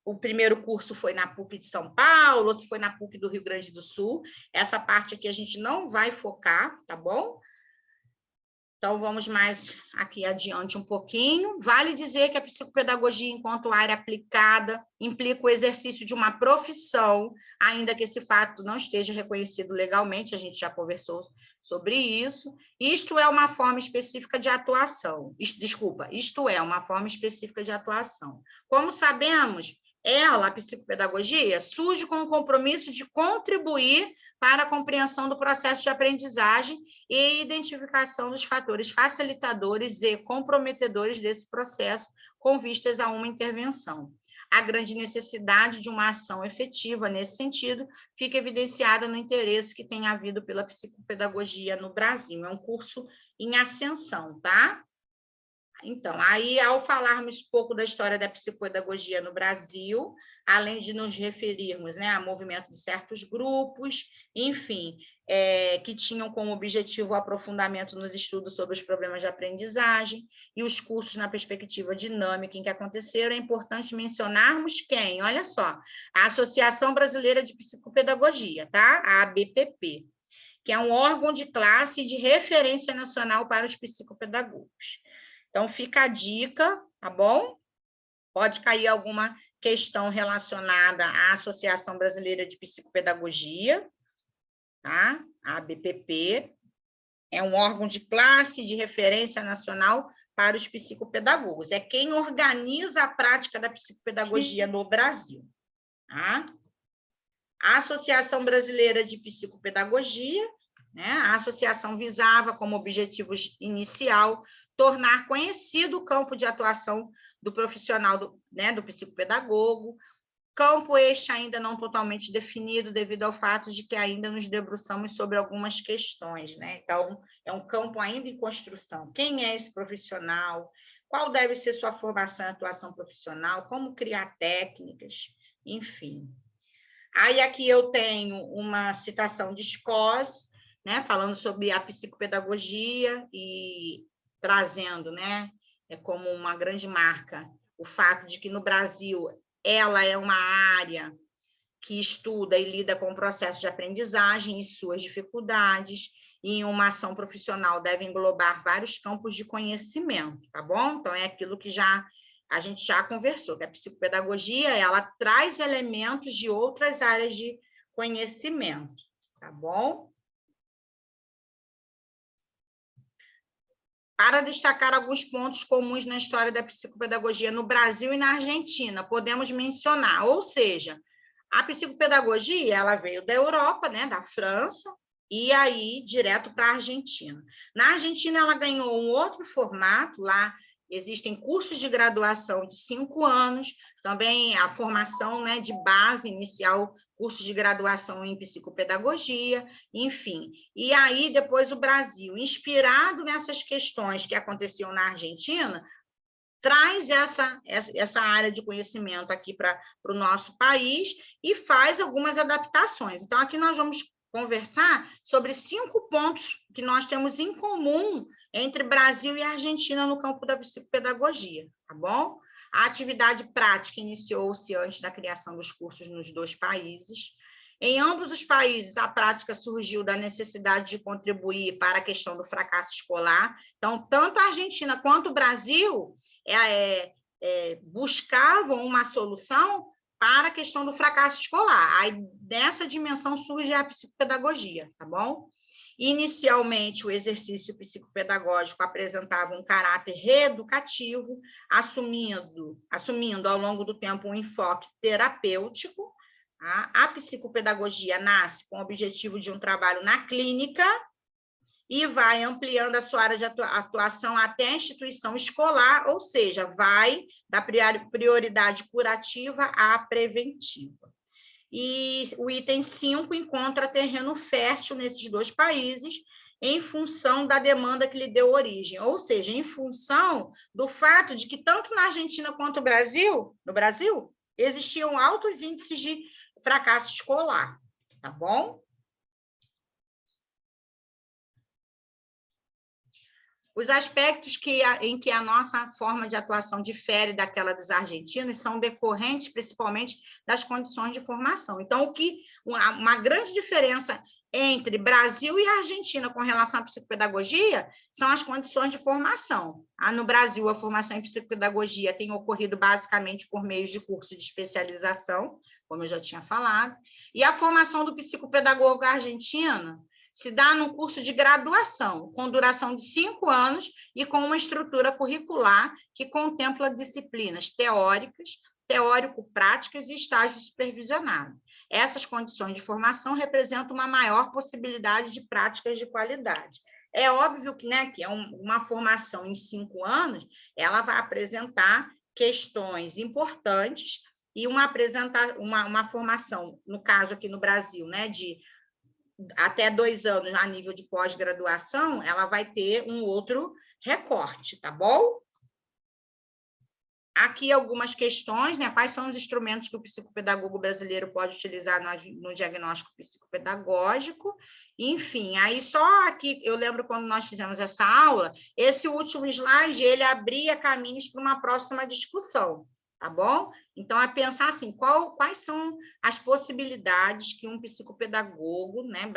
o primeiro curso foi na PUC de São Paulo, ou se foi na PUC do Rio Grande do Sul, essa parte aqui a gente não vai focar, tá bom? Então, vamos mais aqui adiante um pouquinho. Vale dizer que a psicopedagogia, enquanto área aplicada, implica o exercício de uma profissão, ainda que esse fato não esteja reconhecido legalmente, a gente já conversou sobre isso. Isto é uma forma específica de atuação. Isto é uma forma específica de atuação. Como sabemos, a psicopedagogia, surge com o compromisso de contribuir para a compreensão do processo de aprendizagem e identificação dos fatores facilitadores e comprometedores desse processo, com vistas a uma intervenção. A grande necessidade de uma ação efetiva nesse sentido fica evidenciada no interesse que tem havido pela psicopedagogia no Brasil. É um curso em ascensão, tá? Então, aí, ao falarmos um pouco da história da psicopedagogia no Brasil, além de nos referirmos, né, a movimento de certos grupos, enfim, que tinham como objetivo o aprofundamento nos estudos sobre os problemas de aprendizagem e os cursos na perspectiva dinâmica em que aconteceram, é importante mencionarmos quem? Olha só, a Associação Brasileira de Psicopedagogia, tá? A ABPP, que é um órgão de classe e de referência nacional para os psicopedagogos. Então, fica a dica, tá bom? Pode cair alguma questão relacionada à Associação Brasileira de Psicopedagogia, tá? A ABPP é um órgão de classe de referência nacional para os psicopedagogos. É quem organiza a prática da psicopedagogia no Brasil, tá? A Associação Brasileira de Psicopedagogia, né? A associação visava como objetivo inicial tornar conhecido o campo de atuação do profissional do psicopedagogo, campo este ainda não totalmente definido devido ao fato de que ainda nos debruçamos sobre algumas questões, né? Então, é um campo ainda em construção. Quem é esse profissional? Qual deve ser sua formação e atuação profissional? Como criar técnicas? Enfim. Aí aqui eu tenho uma citação de Scott, né, falando sobre a psicopedagogia e trazendo, né, como uma grande marca o fato de que no Brasil ela é uma área que estuda e lida com o processo de aprendizagem e suas dificuldades, e em uma ação profissional deve englobar vários campos de conhecimento, tá bom? Então, é aquilo que a gente já conversou, que a psicopedagogia, ela traz elementos de outras áreas de conhecimento, tá bom? Para destacar alguns pontos comuns na história da psicopedagogia no Brasil e na Argentina, podemos mencionar, ou seja, a psicopedagogia, ela veio da Europa, né, da França, e aí direto para a Argentina. Na Argentina, ela ganhou um outro formato, lá existem cursos de graduação de 5 anos, também a formação, né, de base inicial, cursos de graduação em psicopedagogia, enfim. E aí, depois, o Brasil, inspirado nessas questões que aconteciam na Argentina, traz essa área de conhecimento aqui para o nosso país e faz algumas adaptações. Então, aqui nós vamos conversar sobre 5 pontos que nós temos em comum entre Brasil e Argentina no campo da psicopedagogia, tá bom? A atividade prática iniciou-se antes da criação dos cursos nos 2 países. Em ambos os países, a prática surgiu da necessidade de contribuir para a questão do fracasso escolar. Então, tanto a Argentina quanto o Brasil buscavam uma solução para a questão do fracasso escolar. Aí, dessa dimensão surge a psicopedagogia, tá bom? Inicialmente, o exercício psicopedagógico apresentava um caráter reeducativo, assumindo ao longo do tempo um enfoque terapêutico. A psicopedagogia nasce com o objetivo de um trabalho na clínica e vai ampliando a sua área de atuação até a instituição escolar, ou seja, vai da prioridade curativa à preventiva. E o item 5 encontra terreno fértil nesses 2 países, em função da demanda que lhe deu origem, ou seja, em função do fato de que tanto na Argentina quanto no Brasil, existiam altos índices de fracasso escolar, tá bom? Os aspectos em que a nossa forma de atuação difere daquela dos argentinos são decorrentes, principalmente, das condições de formação. Então, uma grande diferença entre Brasil e Argentina com relação à psicopedagogia são as condições de formação. No Brasil, a formação em psicopedagogia tem ocorrido basicamente por meio de curso de especialização, como eu já tinha falado, e a formação do psicopedagogo argentino se dá num curso de graduação, com duração de 5 anos e com uma estrutura curricular que contempla disciplinas teóricas, teórico-práticas e estágio supervisionado. Essas condições de formação representam uma maior possibilidade de práticas de qualidade. É óbvio que, né, que uma formação em 5 anos, ela vai apresentar questões importantes e uma formação, no caso aqui no Brasil, né, de até 2 anos a nível de pós-graduação, ela vai ter um outro recorte, tá bom? Aqui algumas questões, né? Quais são os instrumentos que o psicopedagogo brasileiro pode utilizar no diagnóstico psicopedagógico? Enfim, aí só aqui, eu lembro quando nós fizemos essa aula, esse último slide, ele abria caminhos para uma próxima discussão, tá bom? Então, é pensar assim, quais são as possibilidades que um psicopedagogo, né,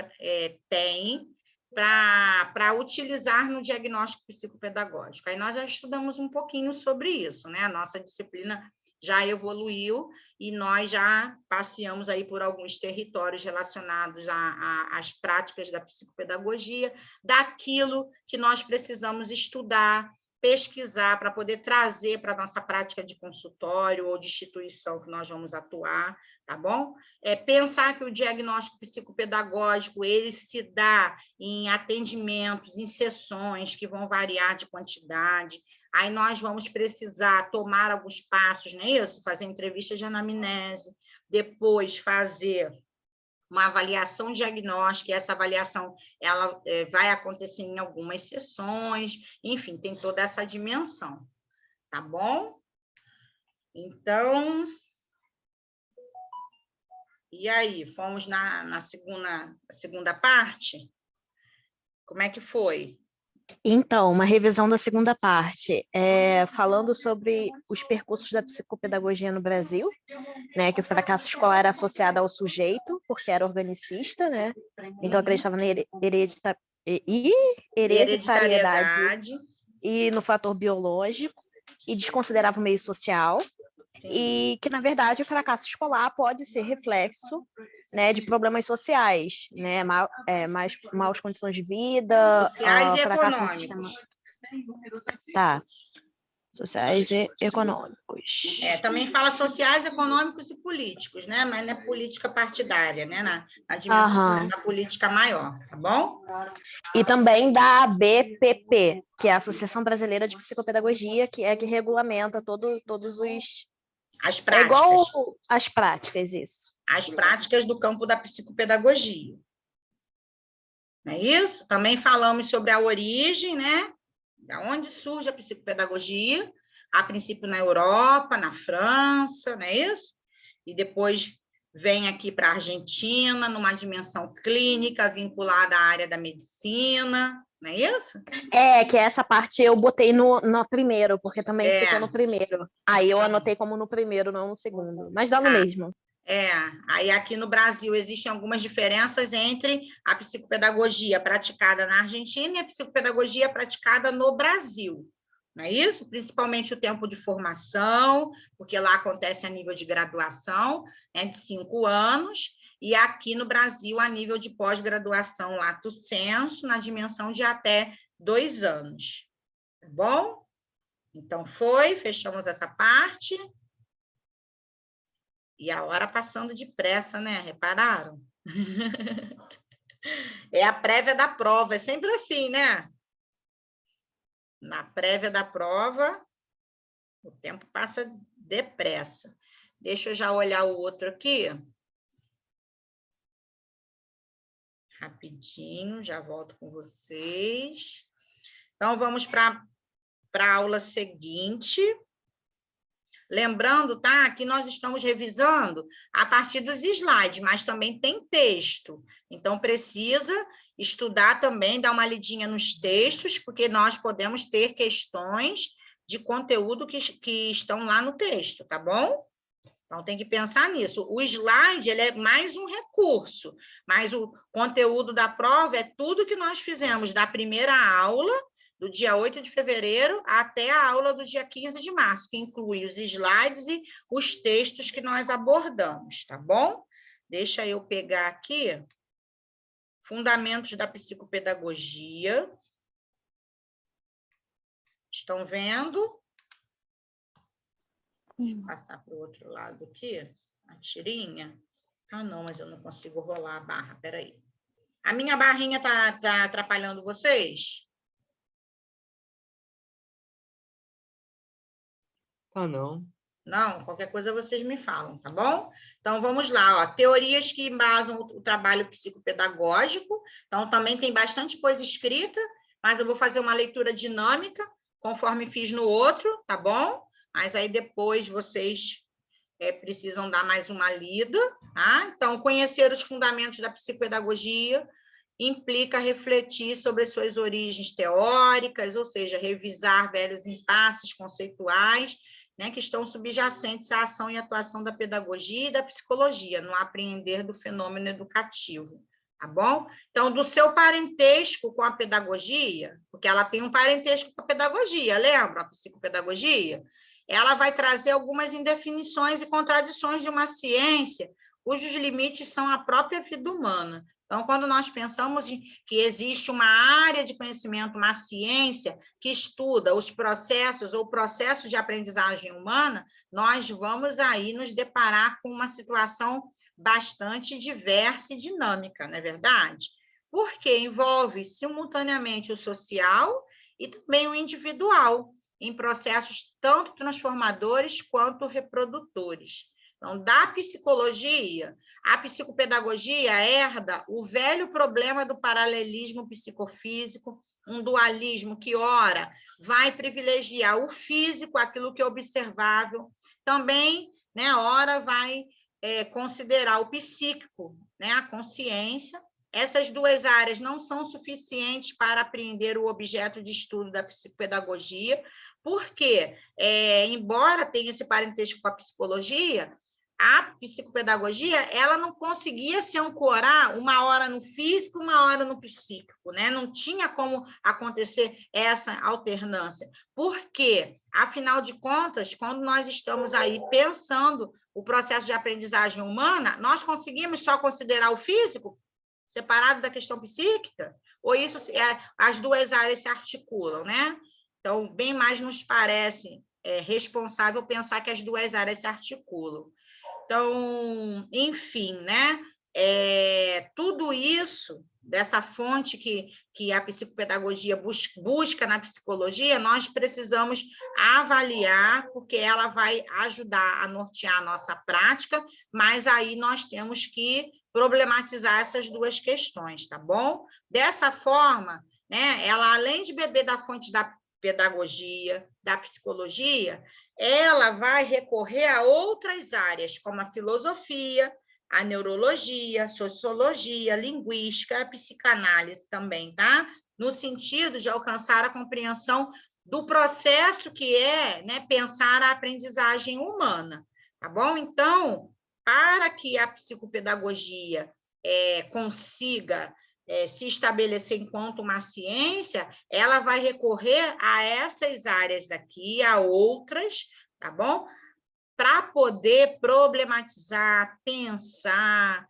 tem para utilizar no diagnóstico psicopedagógico. Aí nós já estudamos um pouquinho sobre isso, né? A nossa disciplina já evoluiu e nós já passeamos aí por alguns territórios relacionados às práticas da psicopedagogia, daquilo que nós precisamos estudar, pesquisar para poder trazer para a nossa prática de consultório ou de instituição que nós vamos atuar, tá bom? Pensar que o diagnóstico psicopedagógico, ele se dá em atendimentos, em sessões que vão variar de quantidade, aí nós vamos precisar tomar alguns passos, não é isso? Fazer entrevista de anamnese, depois fazer uma avaliação diagnóstica, e essa avaliação ela vai acontecer em algumas sessões, enfim, tem toda essa dimensão, tá bom? Então, e aí, fomos na segunda parte? Como é que foi? Então, uma revisão da segunda parte, falando sobre os percursos da psicopedagogia no Brasil, né, que o fracasso escolar era associado ao sujeito, porque era organicista, né, então acreditava na hereditariedade e no fator biológico, e desconsiderava o meio social, Sim. E que, na verdade, o fracasso escolar pode ser reflexo, né, de problemas sociais, né, maus condições de vida, Sociais e fracasso no econômicos. sistema. Tá. Sociais e econômicos. Também fala sociais, econômicos e políticos, né? Mas não é política partidária, né? Na dimensão da política maior, tá bom? E também da ABPP, que é a Associação Brasileira de Psicopedagogia, que é que regulamenta todos os... As práticas. É igual as práticas, isso. As práticas do campo da psicopedagogia. Não é isso? Também falamos sobre a origem, né? Da onde surge a psicopedagogia, a princípio na Europa, na França, não é isso? E depois vem aqui para a Argentina, numa dimensão clínica vinculada à área da medicina, não é isso? Que essa parte eu botei no primeiro, porque também ficou no primeiro. Aí eu anotei como no primeiro, não no segundo. Mas dá no mesmo. Aí aqui no Brasil existem algumas diferenças entre a psicopedagogia praticada na Argentina e a psicopedagogia praticada no Brasil, não é isso? Principalmente o tempo de formação, porque lá acontece a nível de graduação, né, de 5 anos, e aqui no Brasil a nível de pós-graduação lato sensu, na dimensão de até 2 anos, tá bom? Então fechamos essa parte. E a hora passando depressa, né? Repararam? É a prévia da prova, é sempre assim, né? Na prévia da prova, o tempo passa depressa. Deixa eu já olhar o outro aqui. Rapidinho, já volto com vocês. Então, vamos para a aula seguinte. Lembrando, tá, que nós estamos revisando a partir dos slides, mas também tem texto. Então, precisa estudar também, dar uma lidinha nos textos, porque nós podemos ter questões de conteúdo que estão lá no texto, tá bom? Então, tem que pensar nisso. O slide, ele é mais um recurso, mas o conteúdo da prova é tudo que nós fizemos da primeira aula, do dia 8 de fevereiro até a aula do dia 15 de março, que inclui os slides e os textos que nós abordamos, tá bom? Deixa eu pegar aqui Fundamentos da Psicopedagogia. Estão vendo? Deixa eu passar para o outro lado aqui, a tirinha. Ah, não, mas eu não consigo rolar a barra, peraí. A minha barrinha tá atrapalhando vocês? Não. Não, qualquer coisa vocês me falam, tá bom? Então, vamos lá, ó. Teorias que embasam o trabalho psicopedagógico. Então, também tem bastante coisa escrita, mas eu vou fazer uma leitura dinâmica, conforme fiz no outro, tá bom? mas aí depois vocês precisam dar mais uma lida, tá? Então, conhecer os fundamentos da psicopedagogia implica refletir sobre as suas origens teóricas, ou seja, revisar velhos impasses conceituais, né, que estão subjacentes à ação e atuação da pedagogia e da psicologia, no apreender do fenômeno educativo, tá bom? Então, do seu parentesco com a pedagogia, porque ela tem um parentesco com a pedagogia, lembra? A psicopedagogia, ela vai trazer algumas indefinições e contradições de uma ciência cujos limites são a própria vida humana. Então, quando nós pensamos que existe uma área de conhecimento, uma ciência que estuda os processos ou processo de aprendizagem humana, nós vamos aí nos deparar com uma situação bastante diversa e dinâmica, não é verdade? Porque envolve simultaneamente o social e também o individual, em processos tanto transformadores quanto reprodutores. Então, da psicologia, a psicopedagogia herda o velho problema do paralelismo psicofísico, um dualismo que, ora, vai privilegiar o físico, aquilo que é observável, também, né, ora, vai considerar o psíquico, né, a consciência. Essas duas áreas não são suficientes para apreender o objeto de estudo da psicopedagogia, porque, embora tenha esse parentesco com a psicologia, a psicopedagogia ela não conseguia se ancorar uma hora no físico, uma hora no psíquico, né? Não tinha como acontecer essa alternância. Por quê? Afinal de contas, quando nós estamos aí pensando o processo de aprendizagem humana, nós conseguimos só considerar o físico separado da questão psíquica? Ou isso as duas áreas se articulam, né? Então, bem mais nos parece responsável pensar que as duas áreas se articulam. Então, enfim, né? Tudo isso, dessa fonte que a psicopedagogia busca na psicologia, nós precisamos avaliar, porque ela vai ajudar a nortear a nossa prática, mas aí nós temos que problematizar essas duas questões, tá bom? Dessa forma, né, ela, além de beber da fonte da pedagogia, da psicologia, ela vai recorrer a outras áreas, como a filosofia, a neurologia, sociologia, linguística, a psicanálise também, tá? No sentido de alcançar a compreensão do processo que é, né, pensar a aprendizagem humana, tá bom? Então, para que a psicopedagogia consiga se estabelecer enquanto uma ciência, ela vai recorrer a essas áreas daqui, a outras, tá bom? Para poder problematizar, pensar,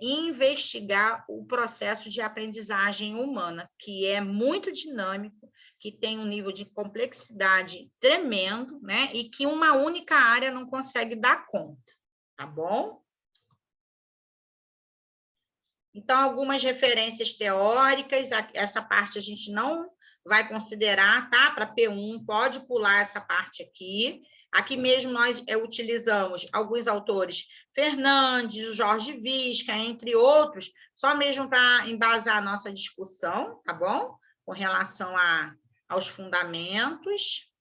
investigar o processo de aprendizagem humana, que é muito dinâmico, que tem um nível de complexidade tremendo, né? E que uma única área não consegue dar conta, tá bom? Então, algumas referências teóricas, essa parte a gente não vai considerar, tá? Para P1, pode pular essa parte aqui. Aqui mesmo nós utilizamos alguns autores, Fernandes, Jorge Visca, entre outros, só mesmo para embasar a nossa discussão, tá bom? Com relação aos fundamentos.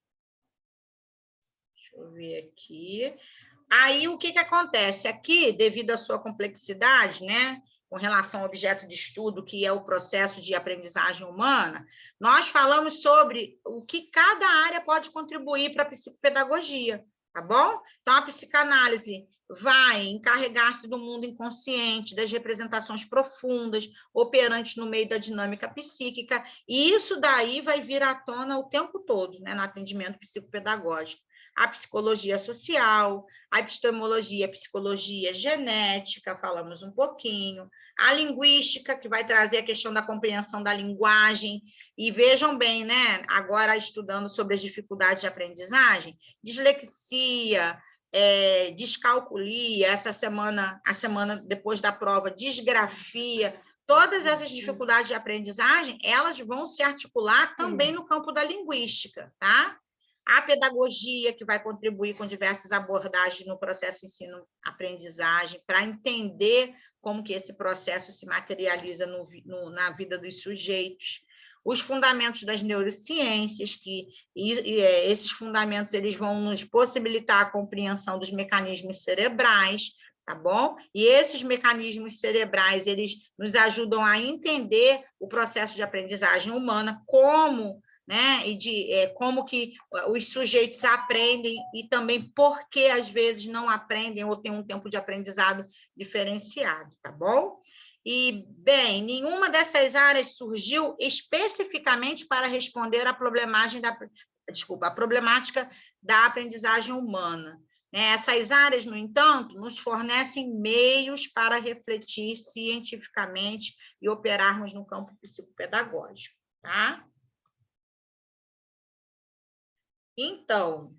Deixa eu ver aqui. Aí, o que acontece? Aqui, devido à sua complexidade, né? Com relação ao objeto de estudo, que é o processo de aprendizagem humana, nós falamos sobre o que cada área pode contribuir para a psicopedagogia, tá bom? Então, a psicanálise vai encarregar-se do mundo inconsciente, das representações profundas, operantes no meio da dinâmica psíquica, e isso daí vai vir à tona o tempo todo, né, no atendimento psicopedagógico. A psicologia social, a epistemologia, a psicologia genética, falamos um pouquinho, a linguística, que vai trazer a questão da compreensão da linguagem, e vejam bem, né, agora estudando sobre as dificuldades de aprendizagem, dislexia, descalculia, a semana depois da prova, disgrafia, todas essas dificuldades de aprendizagem, elas vão se articular também no campo da linguística, tá? A pedagogia, que vai contribuir com diversas abordagens no processo ensino-aprendizagem, para entender como que esse processo se materializa na vida dos sujeitos. os fundamentos das neurociências, esses fundamentos eles vão nos possibilitar a compreensão dos mecanismos cerebrais, tá bom? E esses mecanismos cerebrais, eles nos ajudam a entender o processo de aprendizagem humana, como, né, como que os sujeitos aprendem e também por que, às vezes, não aprendem ou têm um tempo de aprendizado diferenciado, tá bom? E, bem, nenhuma dessas áreas surgiu especificamente para responder à problemática da aprendizagem humana. Essas áreas, no entanto, nos fornecem meios para refletir cientificamente e operarmos no campo psicopedagógico, tá? Então,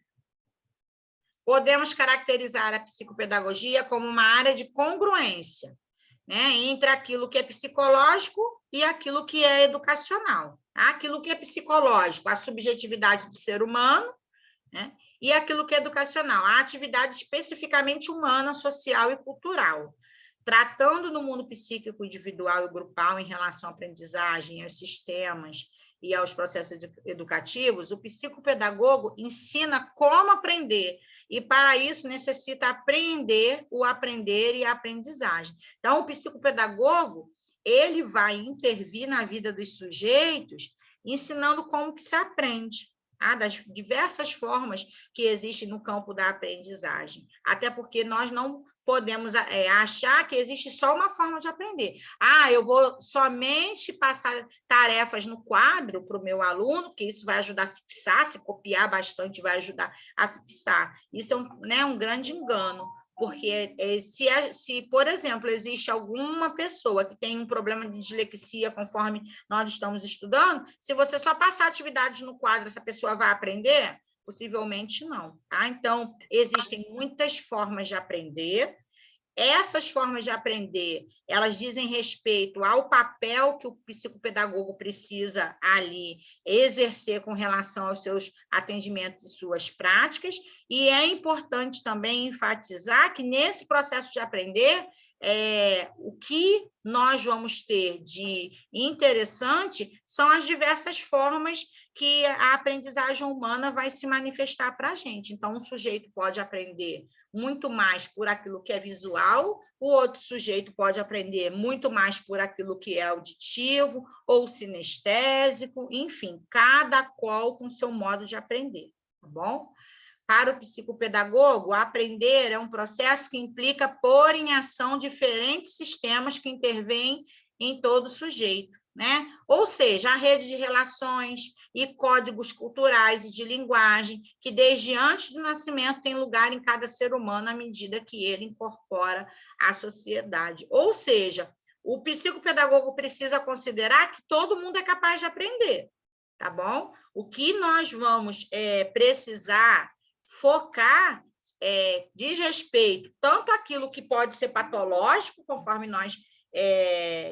podemos caracterizar a psicopedagogia como uma área de congruência, né, entre aquilo que é psicológico e aquilo que é educacional. Tá? Aquilo que é psicológico, a subjetividade do ser humano, né, e aquilo que é educacional, a atividade especificamente humana, social e cultural. Tratando no mundo psíquico individual e grupal em relação à aprendizagem, aos sistemas e aos processos educativos, o psicopedagogo ensina como aprender, e para isso necessita aprender, o aprender e a aprendizagem. Então, o psicopedagogo, ele vai intervir na vida dos sujeitos, ensinando como que se aprende, das diversas formas que existem no campo da aprendizagem. Até porque nós não podemos achar que existe só uma forma de aprender. Eu vou somente passar tarefas no quadro para o meu aluno, porque isso vai ajudar a fixar, se copiar bastante vai ajudar a fixar. Isso é um grande engano, porque se, por exemplo, existe alguma pessoa que tem um problema de dislexia, conforme nós estamos estudando, se você só passar atividades no quadro, essa pessoa vai aprender? Possivelmente não. Tá? Então, existem muitas formas de aprender. Essas formas de aprender, elas dizem respeito ao papel que o psicopedagogo precisa ali exercer com relação aos seus atendimentos e suas práticas, e é importante também enfatizar que nesse processo de aprender, o que nós vamos ter de interessante são as diversas formas que a aprendizagem humana vai se manifestar para a gente. Então, um sujeito pode aprender muito mais por aquilo que é visual, o outro sujeito pode aprender muito mais por aquilo que é auditivo ou sinestésico, enfim, cada qual com seu modo de aprender, tá bom? Para o psicopedagogo, aprender é um processo que implica pôr em ação diferentes sistemas que intervêm em todo sujeito, né? Ou seja, a rede de relações e códigos culturais e de linguagem, que desde antes do nascimento tem lugar em cada ser humano à medida que ele incorpora a sociedade. Ou seja, o psicopedagogo precisa considerar que todo mundo é capaz de aprender, tá bom? O que nós vamos precisar focar diz respeito tanto àquilo que pode ser patológico, conforme nós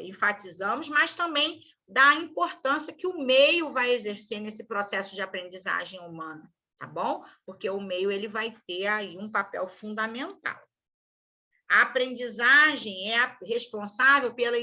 enfatizamos, mas também da importância que o meio vai exercer nesse processo de aprendizagem humana, tá bom? Porque o meio ele vai ter aí um papel fundamental. A aprendizagem é responsável pela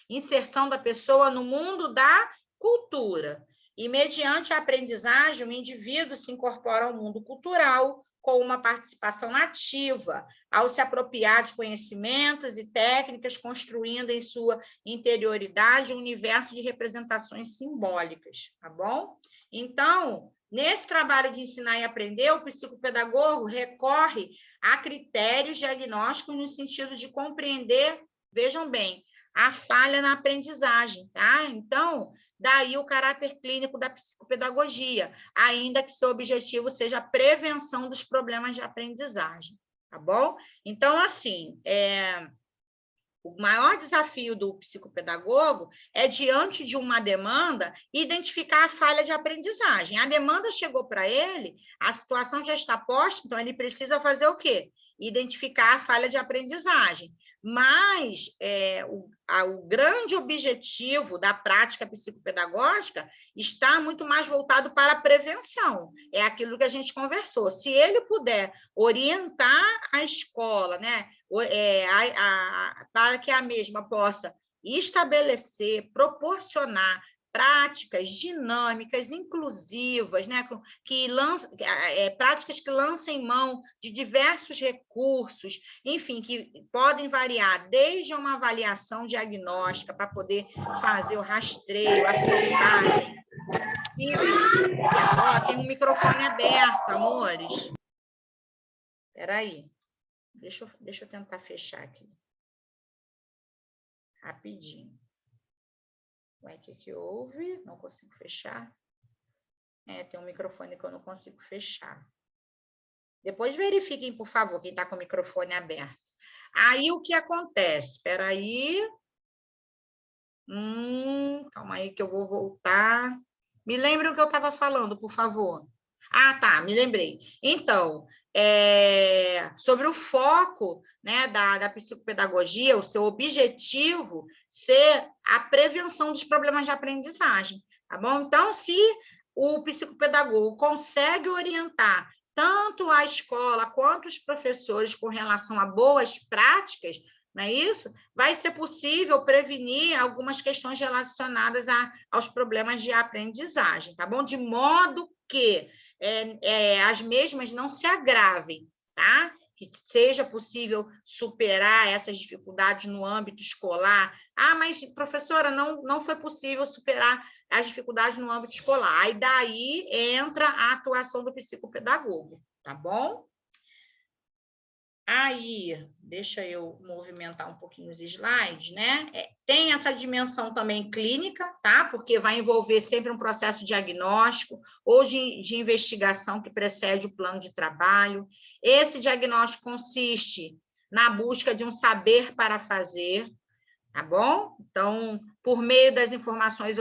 inserção da pessoa no mundo da cultura, e mediante a aprendizagem o indivíduo se incorpora ao mundo cultural, com uma participação ativa, ao se apropriar de conhecimentos e técnicas, construindo em sua interioridade um universo de representações simbólicas, tá bom? Então, nesse trabalho de ensinar e aprender, o psicopedagogo recorre a critérios diagnósticos no sentido de compreender, vejam bem, a falha na aprendizagem, tá? Então, daí o caráter clínico da psicopedagogia, ainda que seu objetivo seja a prevenção dos problemas de aprendizagem, tá bom? Então, assim, o maior desafio do psicopedagogo é, diante de uma demanda, identificar a falha de aprendizagem. A demanda chegou para ele, a situação já está posta, então ele precisa fazer o quê? Identificar a falha de aprendizagem. Mas o grande objetivo da prática psicopedagógica está muito mais voltado para a prevenção. É aquilo que a gente conversou. Se ele puder orientar a escola, né, para que a mesma possa estabelecer, proporcionar práticas dinâmicas, inclusivas, né? Práticas que lancem mão de diversos recursos, enfim, que podem variar desde uma avaliação diagnóstica para poder fazer o rastreio, a sondagem. Tem um microfone aberto, amores. Espera aí. Deixa eu tentar fechar aqui. Rapidinho. Ué, o que houve? Não consigo fechar. Tem um microfone que eu não consigo fechar. Depois verifiquem, por favor, quem está com o microfone aberto. Aí, o que acontece? Espera aí. Calma aí que eu vou voltar. Me lembram o que eu estava falando, por favor. Ah, tá, me lembrei. Então, sobre o foco, né, da psicopedagogia, o seu objetivo ser a prevenção dos problemas de aprendizagem, tá bom? Então, se o psicopedagogo consegue orientar tanto a escola quanto os professores com relação a boas práticas, não é isso? Vai ser possível prevenir algumas questões relacionadas aos problemas de aprendizagem, tá bom? De modo que as mesmas não se agravem, tá? Que seja possível superar essas dificuldades no âmbito escolar. Ah, mas, professora, não foi possível superar as dificuldades no âmbito escolar. Aí, daí, entra a atuação do psicopedagogo, tá bom? Aí, deixa eu movimentar um pouquinho os slides, né? Tem essa dimensão também clínica, tá? Porque vai envolver sempre um processo diagnóstico ou de investigação que precede o plano de trabalho. Esse diagnóstico consiste na busca de um saber para fazer, tá bom? Então, por meio das informações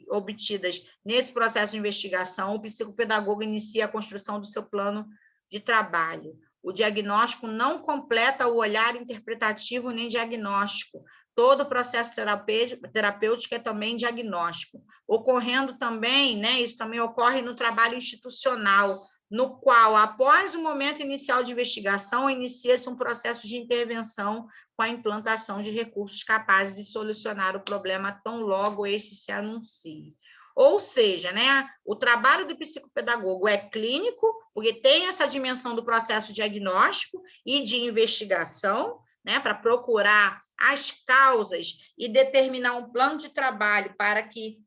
obtidas nesse processo de investigação, o psicopedagogo inicia a construção do seu plano de trabalho. O diagnóstico não completa o olhar interpretativo nem diagnóstico. Todo o processo terapêutico é também diagnóstico. Ocorrendo também, né, isso também ocorre no trabalho institucional, no qual, após o momento inicial de investigação, inicia-se um processo de intervenção com a implantação de recursos capazes de solucionar o problema tão logo este se anuncie. Ou seja, né, o trabalho do psicopedagogo é clínico, porque tem essa dimensão do processo diagnóstico e de investigação, né, para procurar as causas e determinar um plano de trabalho para que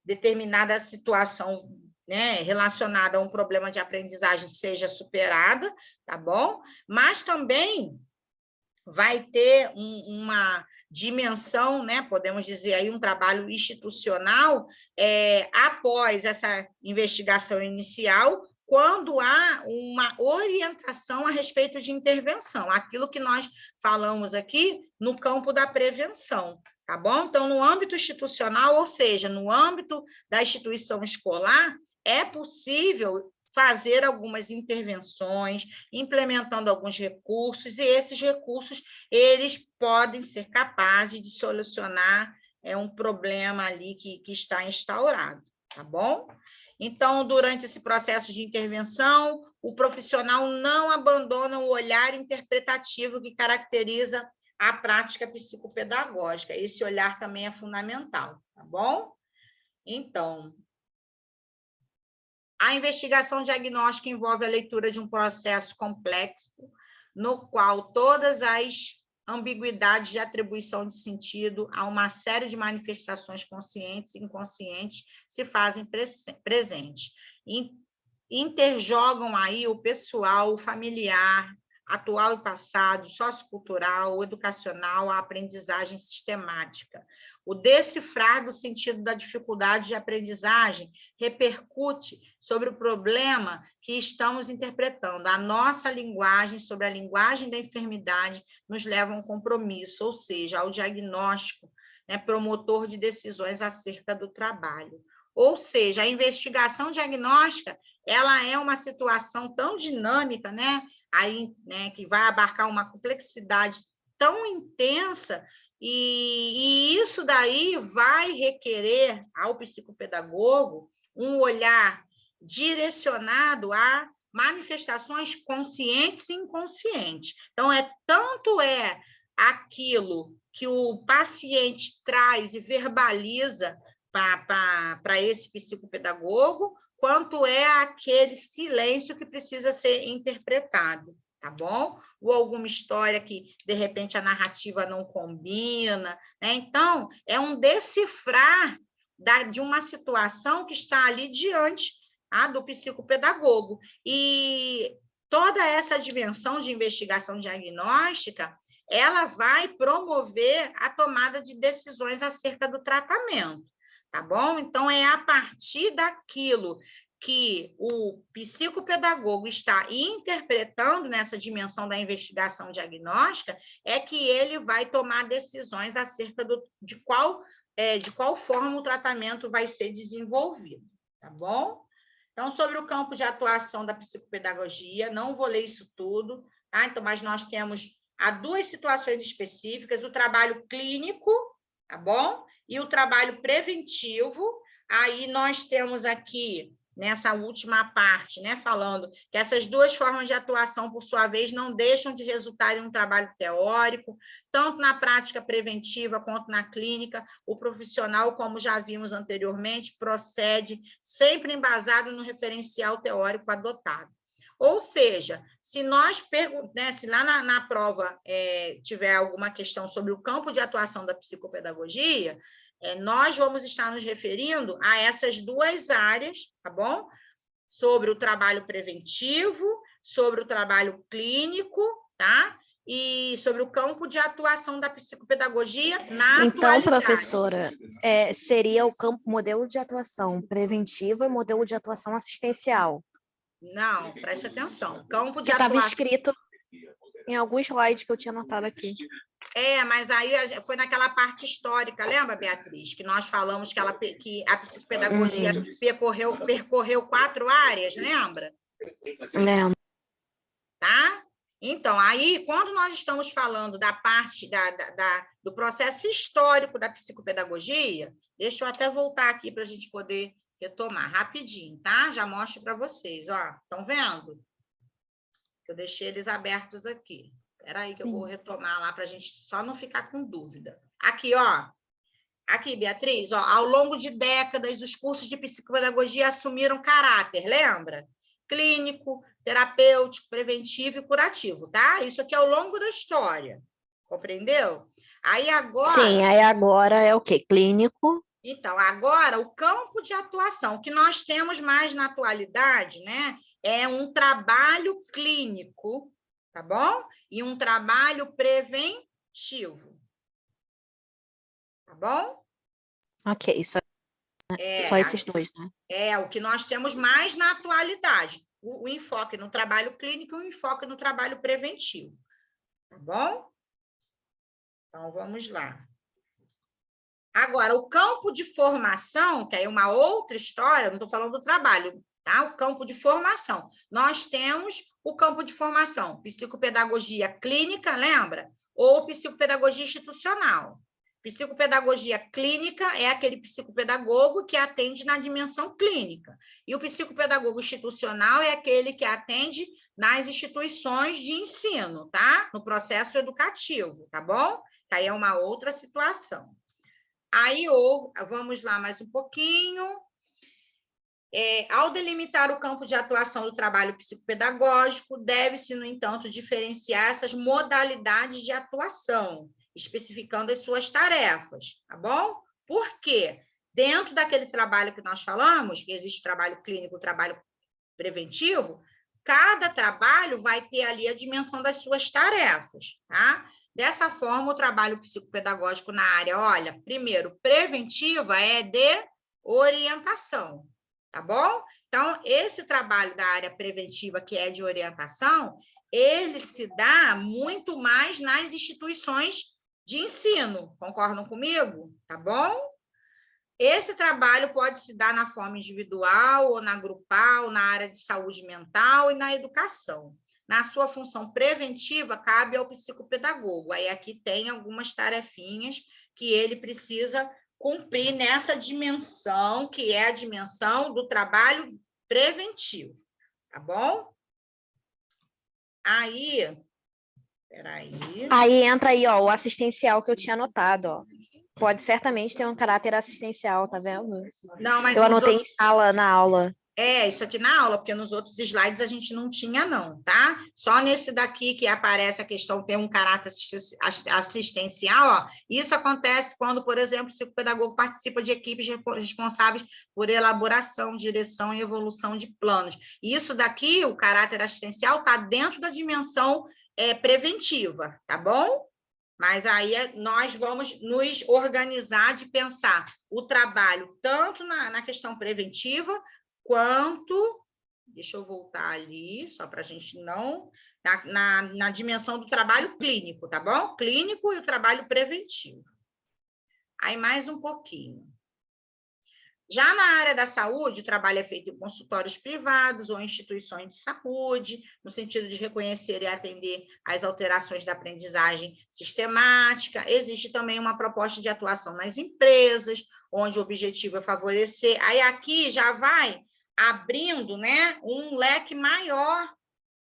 determinada situação, né, relacionada a um problema de aprendizagem seja superada, tá bom? Mas também vai ter uma dimensão, né, podemos dizer aí, um trabalho institucional após essa investigação inicial, quando há uma orientação a respeito de intervenção, aquilo que nós falamos aqui no campo da prevenção, tá bom? Então, no âmbito institucional, ou seja, no âmbito da instituição escolar, é possível fazer algumas intervenções, implementando alguns recursos, e esses recursos, eles podem ser capazes de solucionar um problema ali que está instaurado, tá bom? Então, durante esse processo de intervenção, o profissional não abandona o olhar interpretativo que caracteriza a prática psicopedagógica. Esse olhar também é fundamental, tá bom? Então, a investigação diagnóstica envolve a leitura de um processo complexo, no qual todas as ambiguidades de atribuição de sentido a uma série de manifestações conscientes e inconscientes se fazem presentes. Interjogam aí o pessoal, o familiar, atual e passado, sociocultural, educacional, a aprendizagem sistemática. O decifrar do sentido da dificuldade de aprendizagem repercute sobre o problema que estamos interpretando. A nossa linguagem, sobre a linguagem da enfermidade, nos leva a um compromisso, ou seja, ao diagnóstico, né, promotor de decisões acerca do trabalho. Ou seja, a investigação diagnóstica, ela é uma situação tão dinâmica, né, aí, né, que vai abarcar uma complexidade tão intensa, e isso daí vai requerer ao psicopedagogo um olhar direcionado a manifestações conscientes e inconscientes. Então, tanto aquilo que o paciente traz e verbaliza para esse psicopedagogo, quanto é aquele silêncio que precisa ser interpretado, tá bom? Ou alguma história que, de repente, a narrativa não combina, né? Então, é um decifrar de uma situação que está ali diante do psicopedagogo. E toda essa dimensão de investigação diagnóstica, ela vai promover a tomada de decisões acerca do tratamento, tá bom? Então, é a partir daquilo que o psicopedagogo está interpretando nessa dimensão da investigação diagnóstica, é que ele vai tomar decisões acerca de qual forma o tratamento vai ser desenvolvido, tá bom? Então, sobre o campo de atuação da psicopedagogia, não vou ler isso tudo, tá? Então, mas nós temos duas situações específicas, o trabalho clínico, tá bom? E o trabalho preventivo. Aí nós temos aqui, nessa última parte, né, falando que essas duas formas de atuação, por sua vez, não deixam de resultar em um trabalho teórico, tanto na prática preventiva quanto na clínica. O profissional, como já vimos anteriormente, procede sempre embasado no referencial teórico adotado. Ou seja, se nós se lá na prova tiver alguma questão sobre o campo de atuação da psicopedagogia, nós vamos estar nos referindo a essas duas áreas, tá bom? Sobre o trabalho preventivo, sobre o trabalho clínico, tá? E sobre o campo de atuação da psicopedagogia na Então, atualidade. professora, seria o modelo de atuação preventiva e modelo de atuação assistencial. Não, preste atenção. Campo de Que estava atuação... escrito em algum slide que eu tinha anotado aqui. Mas aí foi naquela parte histórica, lembra, Beatriz? Que nós falamos que a psicopedagogia percorreu 4 áreas, lembra? Lembro. Tá? Então, aí, quando nós estamos falando da parte do processo histórico da psicopedagogia, deixa eu até voltar aqui para a gente poder retomar rapidinho, tá? Já mostro para vocês, ó. Estão vendo? Eu deixei eles abertos aqui. Espera aí que eu vou retomar lá para a gente só não ficar com dúvida. Aqui, ó. Aqui, Beatriz, ó. Ao longo de décadas, os cursos de psicopedagogia assumiram caráter, lembra? Clínico, terapêutico, preventivo e curativo, tá? Isso aqui é ao longo da história. Compreendeu? Aí agora... Sim, aí agora é o quê? Clínico. Então, agora, o campo de atuação, o que nós temos mais na atualidade, né? É um trabalho clínico, tá bom? E um trabalho preventivo. Tá bom? Ok, só esses dois, né? O que nós temos mais na atualidade. O enfoque no trabalho clínico e o enfoque no trabalho preventivo. Tá bom? Então, vamos lá. Agora, o campo de formação, que é uma outra história, não estou falando do trabalho, tá? O campo de formação. Nós temos o campo de formação, psicopedagogia clínica, lembra? Ou psicopedagogia institucional. Psicopedagogia clínica é aquele psicopedagogo que atende na dimensão clínica. E o psicopedagogo institucional é aquele que atende nas instituições de ensino, tá? No processo educativo, tá bom? Que aí é uma outra situação. Aí, vamos lá mais um pouquinho. Ao delimitar o campo de atuação do trabalho psicopedagógico, deve-se, no entanto, diferenciar essas modalidades de atuação, especificando as suas tarefas, tá bom? Por quê? Dentro daquele trabalho que nós falamos, que existe o trabalho clínico, o trabalho preventivo, cada trabalho vai ter ali a dimensão das suas tarefas, tá? Dessa forma, o trabalho psicopedagógico na área, olha, primeiro, preventiva é de orientação, tá bom? Então, esse trabalho da área preventiva, que é de orientação, ele se dá muito mais nas instituições de ensino, concordam comigo? Tá bom? Esse trabalho pode se dar na forma individual ou na grupal, na área de saúde mental e na educação. Na sua função preventiva, cabe ao psicopedagogo. Aí aqui tem algumas tarefinhas que ele precisa cumprir nessa dimensão, que é a dimensão do trabalho preventivo. Tá bom? Aí, peraí. Aí entra aí, ó, o assistencial que eu tinha anotado, ó. pode certamente ter um caráter assistencial, tá vendo? Não, mas Eu nos anotei outros... em sala na aula. Isso aqui na aula, porque nos outros slides a gente não tinha, não, tá? Só nesse daqui que aparece a questão ter um caráter assistencial, ó, isso acontece quando, por exemplo, o psicopedagogo participa de equipes responsáveis por elaboração, direção e evolução de planos. Isso daqui, o caráter assistencial, está dentro da dimensão preventiva, tá bom? Mas aí nós vamos nos organizar de pensar o trabalho tanto na questão preventiva, quanto, deixa eu voltar ali, só para a gente não, na dimensão do trabalho clínico, tá bom? Clínico e o trabalho preventivo. Aí mais um pouquinho. Já na área da saúde, o trabalho é feito em consultórios privados ou instituições de saúde, no sentido de reconhecer e atender às alterações da aprendizagem sistemática. Existe também uma proposta de atuação nas empresas, onde o objetivo é favorecer. Aí aqui já vai abrindo, né, um leque maior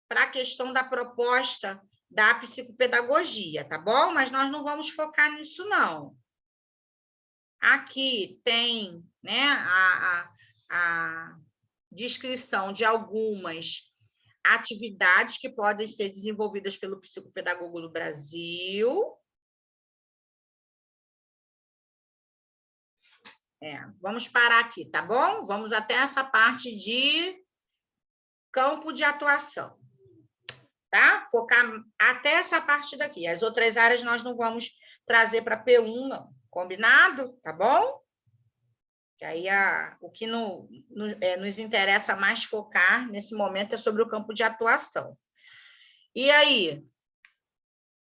para a questão da proposta da psicopedagogia, tá bom? Mas nós não vamos focar nisso, não. Aqui tem, né, a descrição de algumas atividades que podem ser desenvolvidas pelo psicopedagogo no Brasil. Vamos parar aqui, tá bom? Vamos até essa parte de campo de atuação, tá? Focar até essa parte daqui. As outras áreas nós não vamos trazer para P1, não. Combinado? Tá bom? Que aí o que nos interessa mais focar nesse momento é sobre o campo de atuação. E aí?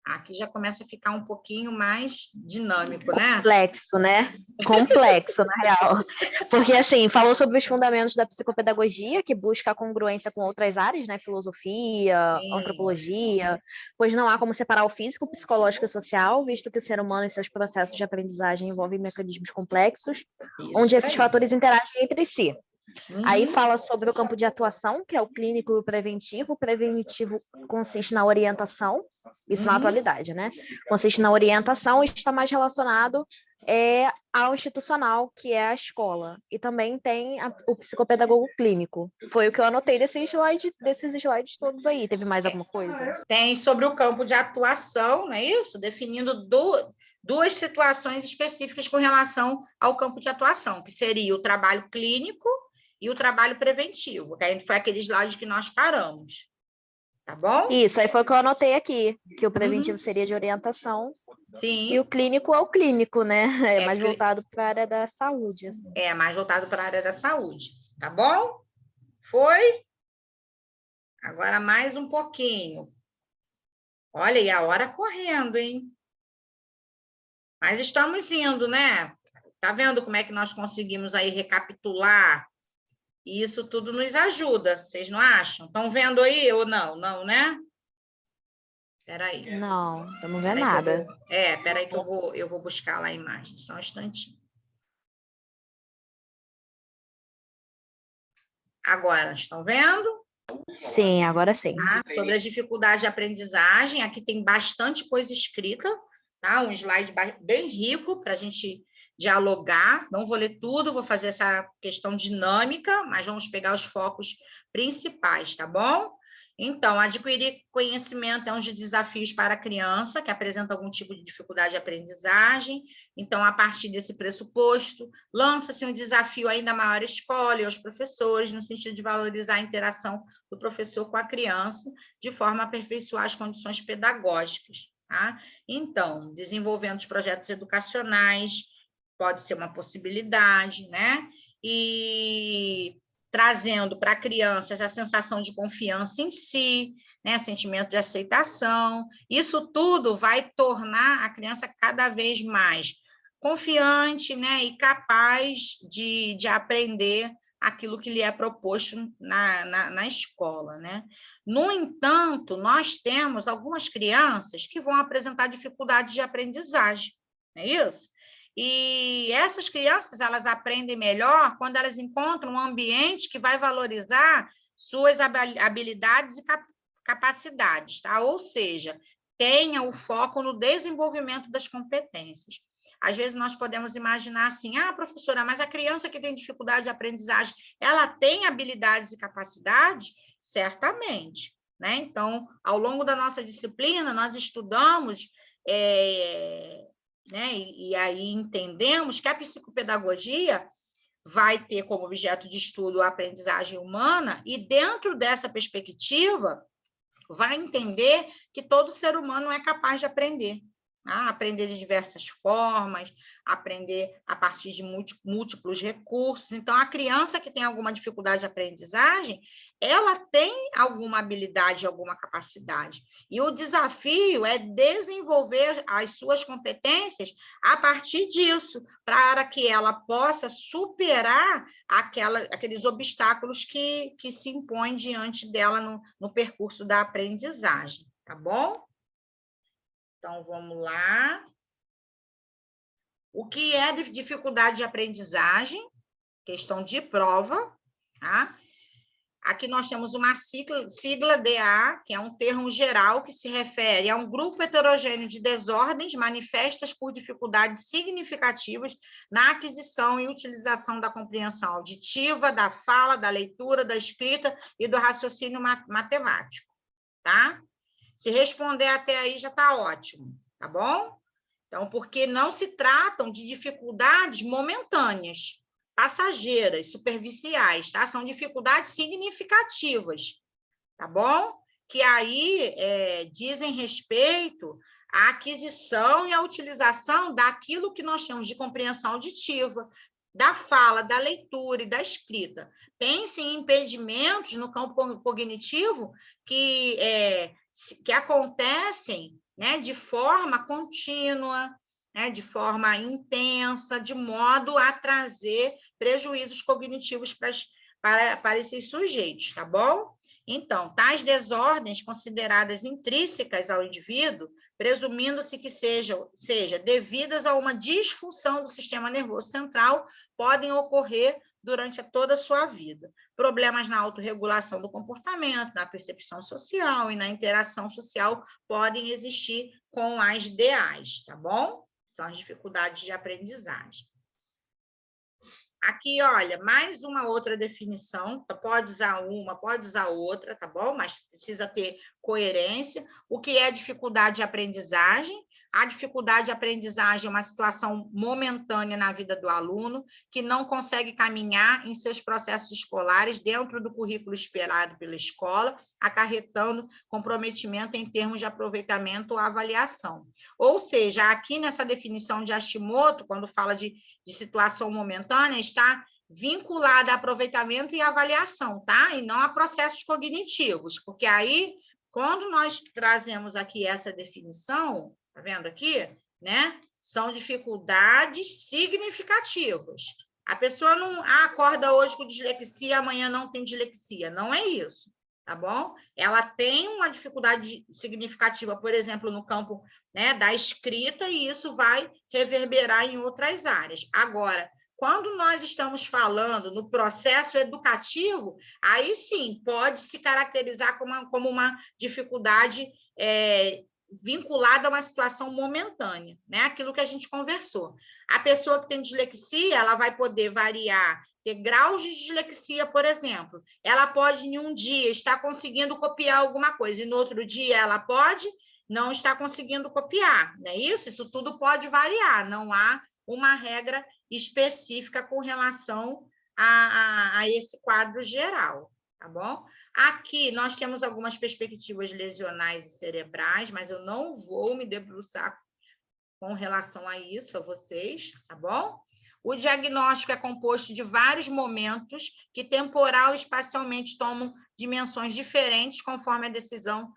Aqui já começa a ficar um pouquinho mais dinâmico, né? Complexo, né? Complexo, na real. Porque, assim, falou sobre os fundamentos da psicopedagogia, que busca a congruência com outras áreas, né? Filosofia, Sim. antropologia, pois não há como separar o físico, o psicológico e o social, visto que o ser humano e seus processos de aprendizagem envolvem mecanismos complexos, onde esses fatores interagem entre si. Aí fala sobre o campo de atuação, que é o clínico e o preventivo. O preventivo consiste na orientação, isso na atualidade, né? Consiste na orientação e está mais relacionado ao institucional, que é a escola. E também tem o psicopedagogo clínico. Foi o que eu anotei desses slides todos aí. Teve mais alguma coisa? Tem sobre o campo de atuação, não é isso? Definindo duas situações específicas com relação ao campo de atuação, que seria o trabalho clínico e o trabalho preventivo, que aí foi aquele slide que nós paramos. Tá bom? Isso, aí foi o que eu anotei aqui, que o preventivo seria de orientação. Sim. E o clínico é o clínico, né? É mais voltado para a área da saúde. Assim. É, mais voltado para a área da saúde. Tá bom? Foi? Agora mais um pouquinho. Olha, e a hora correndo, hein? Mas estamos indo, né? Tá vendo como é que nós conseguimos aí recapitular? E isso tudo nos ajuda, vocês não acham? Estão vendo aí ou não? Não, né? Espera aí. Não, não vendo nada. Espera aí que eu vou buscar lá a imagem, só um instantinho. Agora, estão vendo? Sim, agora sim. Tá? Sobre as dificuldades de aprendizagem, aqui tem bastante coisa escrita, tá? Um slide bem rico para a gente dialogar. Não vou ler tudo, vou fazer essa questão dinâmica, mas vamos pegar os focos principais, tá bom? Então, adquirir conhecimento é um dos desafios para a criança que apresenta algum tipo de dificuldade de aprendizagem. Então, a partir desse pressuposto, lança-se um desafio ainda maior à escola e aos professores, no sentido de valorizar a interação do professor com a criança, de forma a aperfeiçoar as condições pedagógicas. Tá? Então, desenvolvendo os projetos educacionais, pode ser uma possibilidade, né? E trazendo para a criança essa sensação de confiança em si, né? Sentimento de aceitação. Isso tudo vai tornar a criança cada vez mais confiante, né? E capaz de aprender aquilo que lhe é proposto na escola, né? No entanto, nós temos algumas crianças que vão apresentar dificuldades de aprendizagem, não é isso? E essas crianças, elas aprendem melhor quando elas encontram um ambiente que vai valorizar suas habilidades e capacidades, tá? Ou seja, tenha o foco no desenvolvimento das competências. Às vezes nós podemos imaginar assim, professora, mas a criança que tem dificuldade de aprendizagem, ela tem habilidades e capacidades? Certamente, né? Então, ao longo da nossa disciplina, nós estudamos, né? E aí entendemos que a psicopedagogia vai ter como objeto de estudo a aprendizagem humana e, dentro dessa perspectiva, vai entender que todo ser humano é capaz de aprender. Aprender de diversas formas, aprender a partir de múltiplos recursos. Então, a criança que tem alguma dificuldade de aprendizagem, ela tem alguma habilidade, alguma capacidade. E o desafio é desenvolver as suas competências a partir disso, para que ela possa superar aqueles obstáculos que se impõem diante dela no percurso da aprendizagem, tá bom? Então, vamos lá. O que é dificuldade de aprendizagem? Questão de prova, tá? Aqui nós temos uma sigla DA, que é um termo geral que se refere a um grupo heterogêneo de desordens manifestas por dificuldades significativas na aquisição e utilização da compreensão auditiva, da fala, da leitura, da escrita e do raciocínio matemático, tá? Se responder até aí já está ótimo, tá bom? Então, porque não se tratam de dificuldades momentâneas, passageiras, superficiais, tá? São dificuldades significativas, tá bom? Que aí dizem respeito à aquisição e à utilização daquilo que nós chamamos de compreensão auditiva, da fala, da leitura e da escrita. Pense em impedimentos no campo cognitivo que acontecem, né, de forma contínua, né, de forma intensa, de modo a trazer prejuízos cognitivos para esses sujeitos, tá bom? Então, tais desordens consideradas intrínsecas ao indivíduo, presumindo-se que seja devidas a uma disfunção do sistema nervoso central, podem ocorrer durante toda a sua vida. Problemas na autorregulação do comportamento, na percepção social e na interação social podem existir com as DAs, tá bom? São as dificuldades de aprendizagem. Aqui, olha, mais uma outra definição, pode usar uma, pode usar outra, tá bom? Mas precisa ter coerência. O que é dificuldade de aprendizagem? A dificuldade de aprendizagem é uma situação momentânea na vida do aluno, que não consegue caminhar em seus processos escolares dentro do currículo esperado pela escola, acarretando comprometimento em termos de aproveitamento ou avaliação. Ou seja, aqui nessa definição de Hashimoto, quando fala de situação momentânea, está vinculada a aproveitamento e avaliação, tá? E não a processos cognitivos, porque aí, quando nós trazemos aqui essa definição, tá vendo aqui, né? São dificuldades significativas. A pessoa não acorda hoje com dislexia, amanhã não tem dislexia, não é isso, tá bom? Ela tem uma dificuldade significativa, por exemplo, no campo, né, da escrita, e isso vai reverberar em outras áreas. Agora, quando nós estamos falando no processo educativo, aí sim pode se caracterizar como uma dificuldade vinculada a uma situação momentânea, né? Aquilo que a gente conversou. A pessoa que tem dislexia, ela vai poder variar, ter graus de dislexia, por exemplo. Ela pode, em um dia, estar conseguindo copiar alguma coisa, e no outro dia ela pode não estar conseguindo copiar, não é isso? Isso tudo pode variar, não há uma regra específica com relação a esse quadro geral, tá bom? Aqui nós temos algumas perspectivas lesionais e cerebrais, mas eu não vou me debruçar com relação a isso, a vocês, tá bom? O diagnóstico é composto de vários momentos que temporal e espacialmente tomam dimensões diferentes conforme a decisão,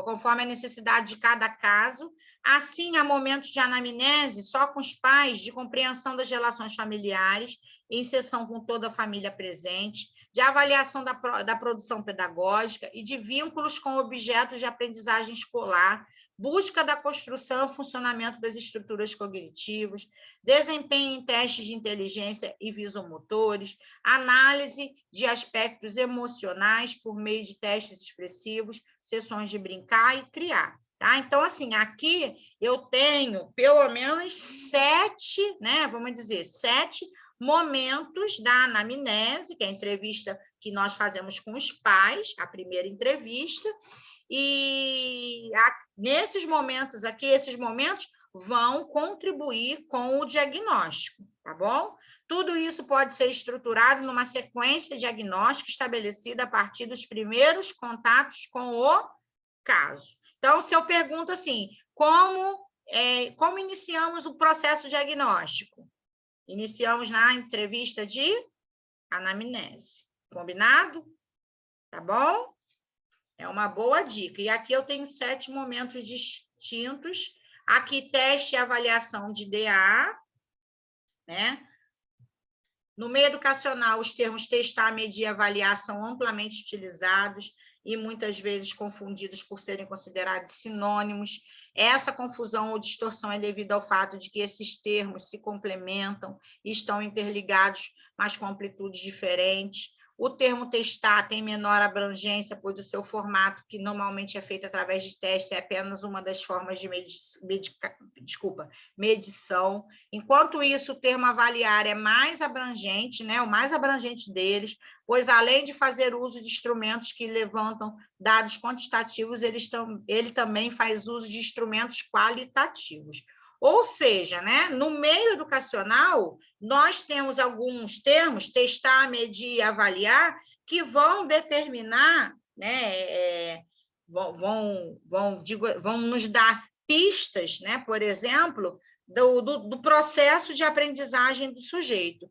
conforme a necessidade de cada caso. Assim, há momentos de anamnese só com os pais, de compreensão das relações familiares, em sessão com toda a família presente, de avaliação da produção pedagógica e de vínculos com objetos de aprendizagem escolar, busca da construção e funcionamento das estruturas cognitivas, desempenho em testes de inteligência e visomotores, análise de aspectos emocionais por meio de testes expressivos, sessões de brincar e criar. Tá? Então, assim, aqui eu tenho pelo menos 7, né? Vamos dizer, 7 momentos da anamnese, que é a entrevista que nós fazemos com os pais, a primeira entrevista, e nesses momentos aqui, esses momentos vão contribuir com o diagnóstico, tá bom? Tudo isso pode ser estruturado numa sequência diagnóstica estabelecida a partir dos primeiros contatos com o caso. Então, se eu pergunto assim, como iniciamos o processo diagnóstico? Iniciamos na entrevista de anamnese. Combinado? Tá bom? É uma boa dica. E aqui eu tenho 7 momentos distintos. Aqui, teste e avaliação de DA, né? No meio educacional, os termos testar, medir e avaliar são amplamente utilizados e muitas vezes confundidos por serem considerados sinônimos. Essa confusão ou distorção é devido ao fato de que esses termos se complementam e estão interligados, mas com amplitudes diferentes. O termo testar tem menor abrangência, pois o seu formato, que normalmente é feito através de testes, é apenas uma das formas de medição. Enquanto isso, o termo avaliar é mais abrangente, né? O mais abrangente deles, pois, além de fazer uso de instrumentos que levantam dados quantitativos, ele também faz uso de instrumentos qualitativos. Ou seja, né, no meio educacional, nós temos alguns termos, testar, medir e avaliar, que vão determinar, né, vão nos dar pistas, né, por exemplo, do processo de aprendizagem do sujeito.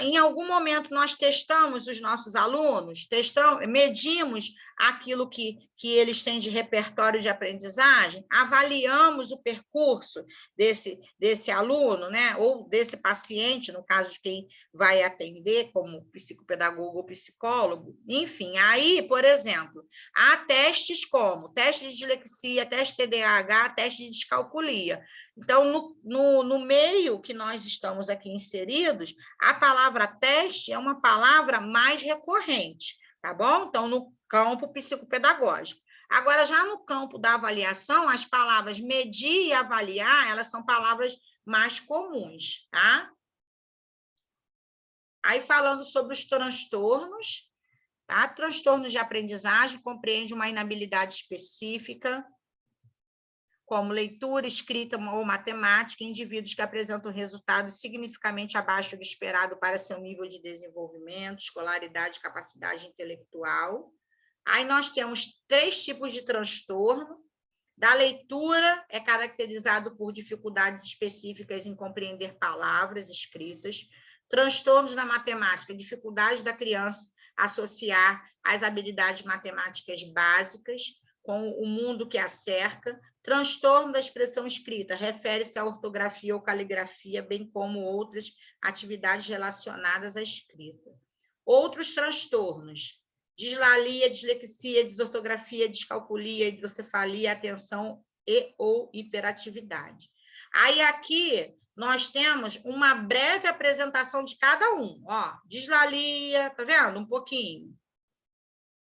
Em algum momento nós testamos os nossos alunos, medimos aquilo que eles têm de repertório de aprendizagem, avaliamos o percurso desse aluno, né, ou desse paciente, no caso de quem vai atender como psicopedagogo ou psicólogo, enfim, aí, por exemplo, há testes como teste de dislexia, teste TDAH, teste de descalculia. Então, no meio que nós estamos aqui inseridos, a palavra teste é uma palavra mais recorrente, tá bom? Então, no campo psicopedagógico. Agora, já no campo da avaliação, as palavras medir e avaliar, elas são palavras mais comuns, tá? Aí, falando sobre os transtornos, tá? Transtornos de aprendizagem compreende uma inabilidade específica, como leitura, escrita ou matemática, em indivíduos que apresentam resultados significativamente abaixo do esperado para seu nível de desenvolvimento, escolaridade e capacidade intelectual. Aí nós temos 3 tipos de transtorno. Da leitura, é caracterizado por dificuldades específicas em compreender palavras escritas. Transtornos na matemática, dificuldade da criança associar as habilidades matemáticas básicas com o mundo que a cerca. Transtorno da expressão escrita, refere-se à ortografia ou caligrafia, bem como outras atividades relacionadas à escrita. Outros transtornos: dislalia, dislexia, desortografia, descalculia, hidrocefalia, atenção e ou hiperatividade. Aí aqui nós temos uma breve apresentação de cada um. Ó, dislalia, tá vendo? Um pouquinho.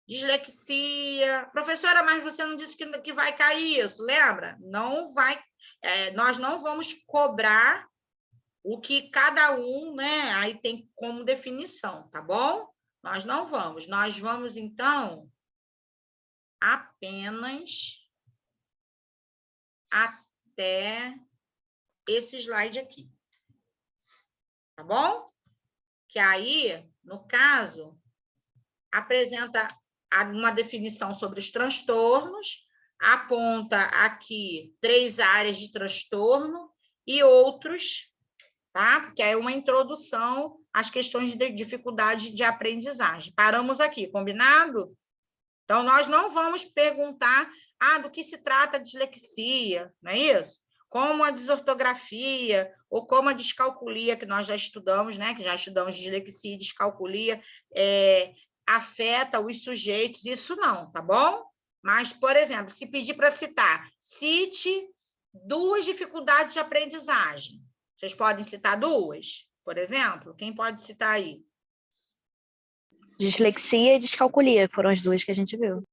Dislexia. Professora, mas você não disse que vai cair isso, lembra? Não vai, nós não vamos cobrar o que cada um, né, aí tem como definição, tá bom? Nós não vamos. Nós vamos, então, apenas até esse slide aqui. Tá bom? Que aí, no caso, apresenta uma definição sobre os transtornos, aponta aqui 3 áreas de transtorno e outros, tá? Porque é uma introdução às questões de dificuldade de aprendizagem. Paramos aqui, combinado? Então, nós não vamos perguntar do que se trata a dislexia, não é isso? Como a desortografia ou como a descalculia, que nós já estudamos, né? Que já estudamos dislexia e descalculia, afeta os sujeitos, isso não, tá bom? Mas, por exemplo, se pedir para citar, cite 2 dificuldades de aprendizagem. Vocês podem citar 2, por exemplo? Quem pode citar aí? Dislexia e descalculia, foram as 2 que a gente viu.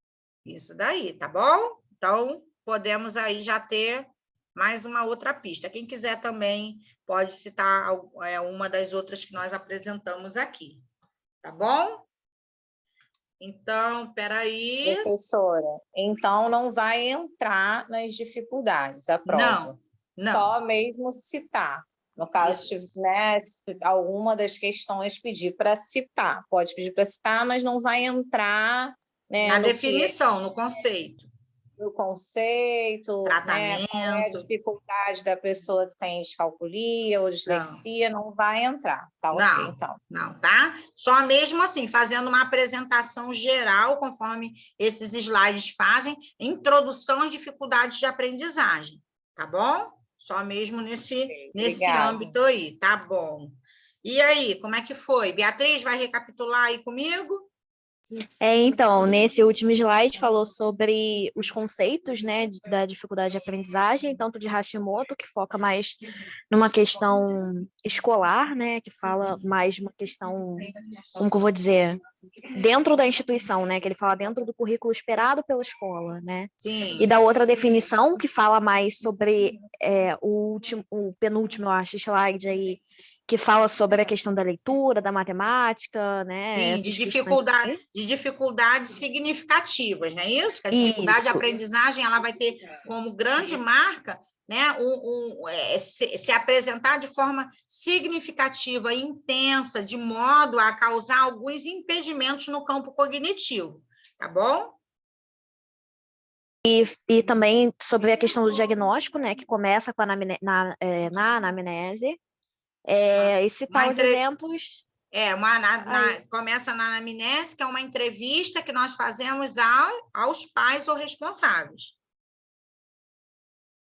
Isso daí, tá bom? Então, podemos aí já ter mais uma outra pista. Quem quiser também pode citar uma das outras que nós apresentamos aqui. Tá bom? Então, espera aí. Professora, então não vai entrar nas dificuldades a prova. Não. Só mesmo citar. No caso, né, se alguma das questões pedir para citar. Pode pedir para citar, mas não vai entrar, né, Na no definição, no conceito. no conceito, né, qual é a Tratamento. dificuldade da pessoa que tem descalculia ou dislexia, não vai entrar. Tá ok, Não. então. Não, tá? Só mesmo assim, fazendo uma apresentação geral, conforme esses slides fazem, introdução às dificuldades de aprendizagem, tá bom? Só mesmo nesse Obrigada. âmbito aí, tá bom. E aí, como é que foi? Beatriz, vai recapitular aí comigo? Então, nesse último slide falou sobre os conceitos, né, da dificuldade de aprendizagem, tanto de Hashimoto, que foca mais numa questão escolar, né, que fala mais de uma questão, como que eu vou dizer, dentro da instituição, né, que ele fala dentro do currículo esperado pela escola, né, Sim. e da outra definição, que fala mais sobre o penúltimo, eu acho, slide aí, que fala sobre a questão da leitura, da matemática, né, Sim, essas questões aí. de dificuldades significativas, não é isso? Que a dificuldade de Isso. aprendizagem ela vai ter como grande marca, né, se apresentar de forma significativa e intensa, de modo a causar alguns impedimentos no campo cognitivo, tá bom? E também sobre a questão do diagnóstico, né, que começa com na anamnese, e citar os exemplos. Começa na anamnese, que é uma entrevista que nós fazemos aos pais ou responsáveis.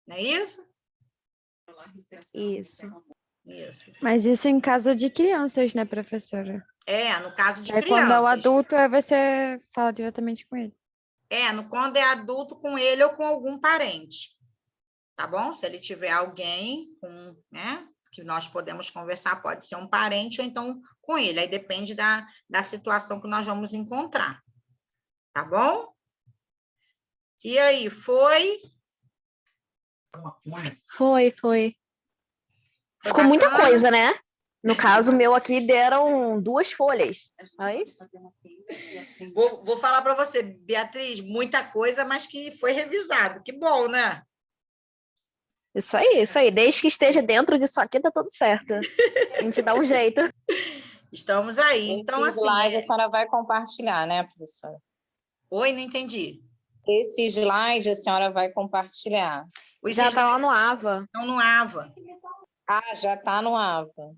Não é isso? Isso. Isso. Mas isso em caso de crianças, né, professora? No caso de Aí crianças. quando é o adulto, aí você fala diretamente com ele. Quando é adulto, com ele ou com algum parente. Tá bom? Se ele tiver alguém né, que nós podemos conversar, pode ser um parente ou então com ele. Aí depende da situação que nós vamos encontrar. Tá bom? E aí, foi? Foi. Ficou muita coisa, né? No caso, o meu aqui deram 2 folhas. É isso? Vou falar para você, Beatriz, muita coisa, mas que foi revisado. Que bom, né? Isso aí. Desde que esteja dentro disso aqui, tá tudo certo. A gente dá um jeito. Estamos aí. Então, Esse assim... slide a senhora vai compartilhar, né, professora? Oi, não entendi. Esse slide a senhora vai compartilhar. Já tá lá no AVA. Estão no AVA. Ah, já está no AVA.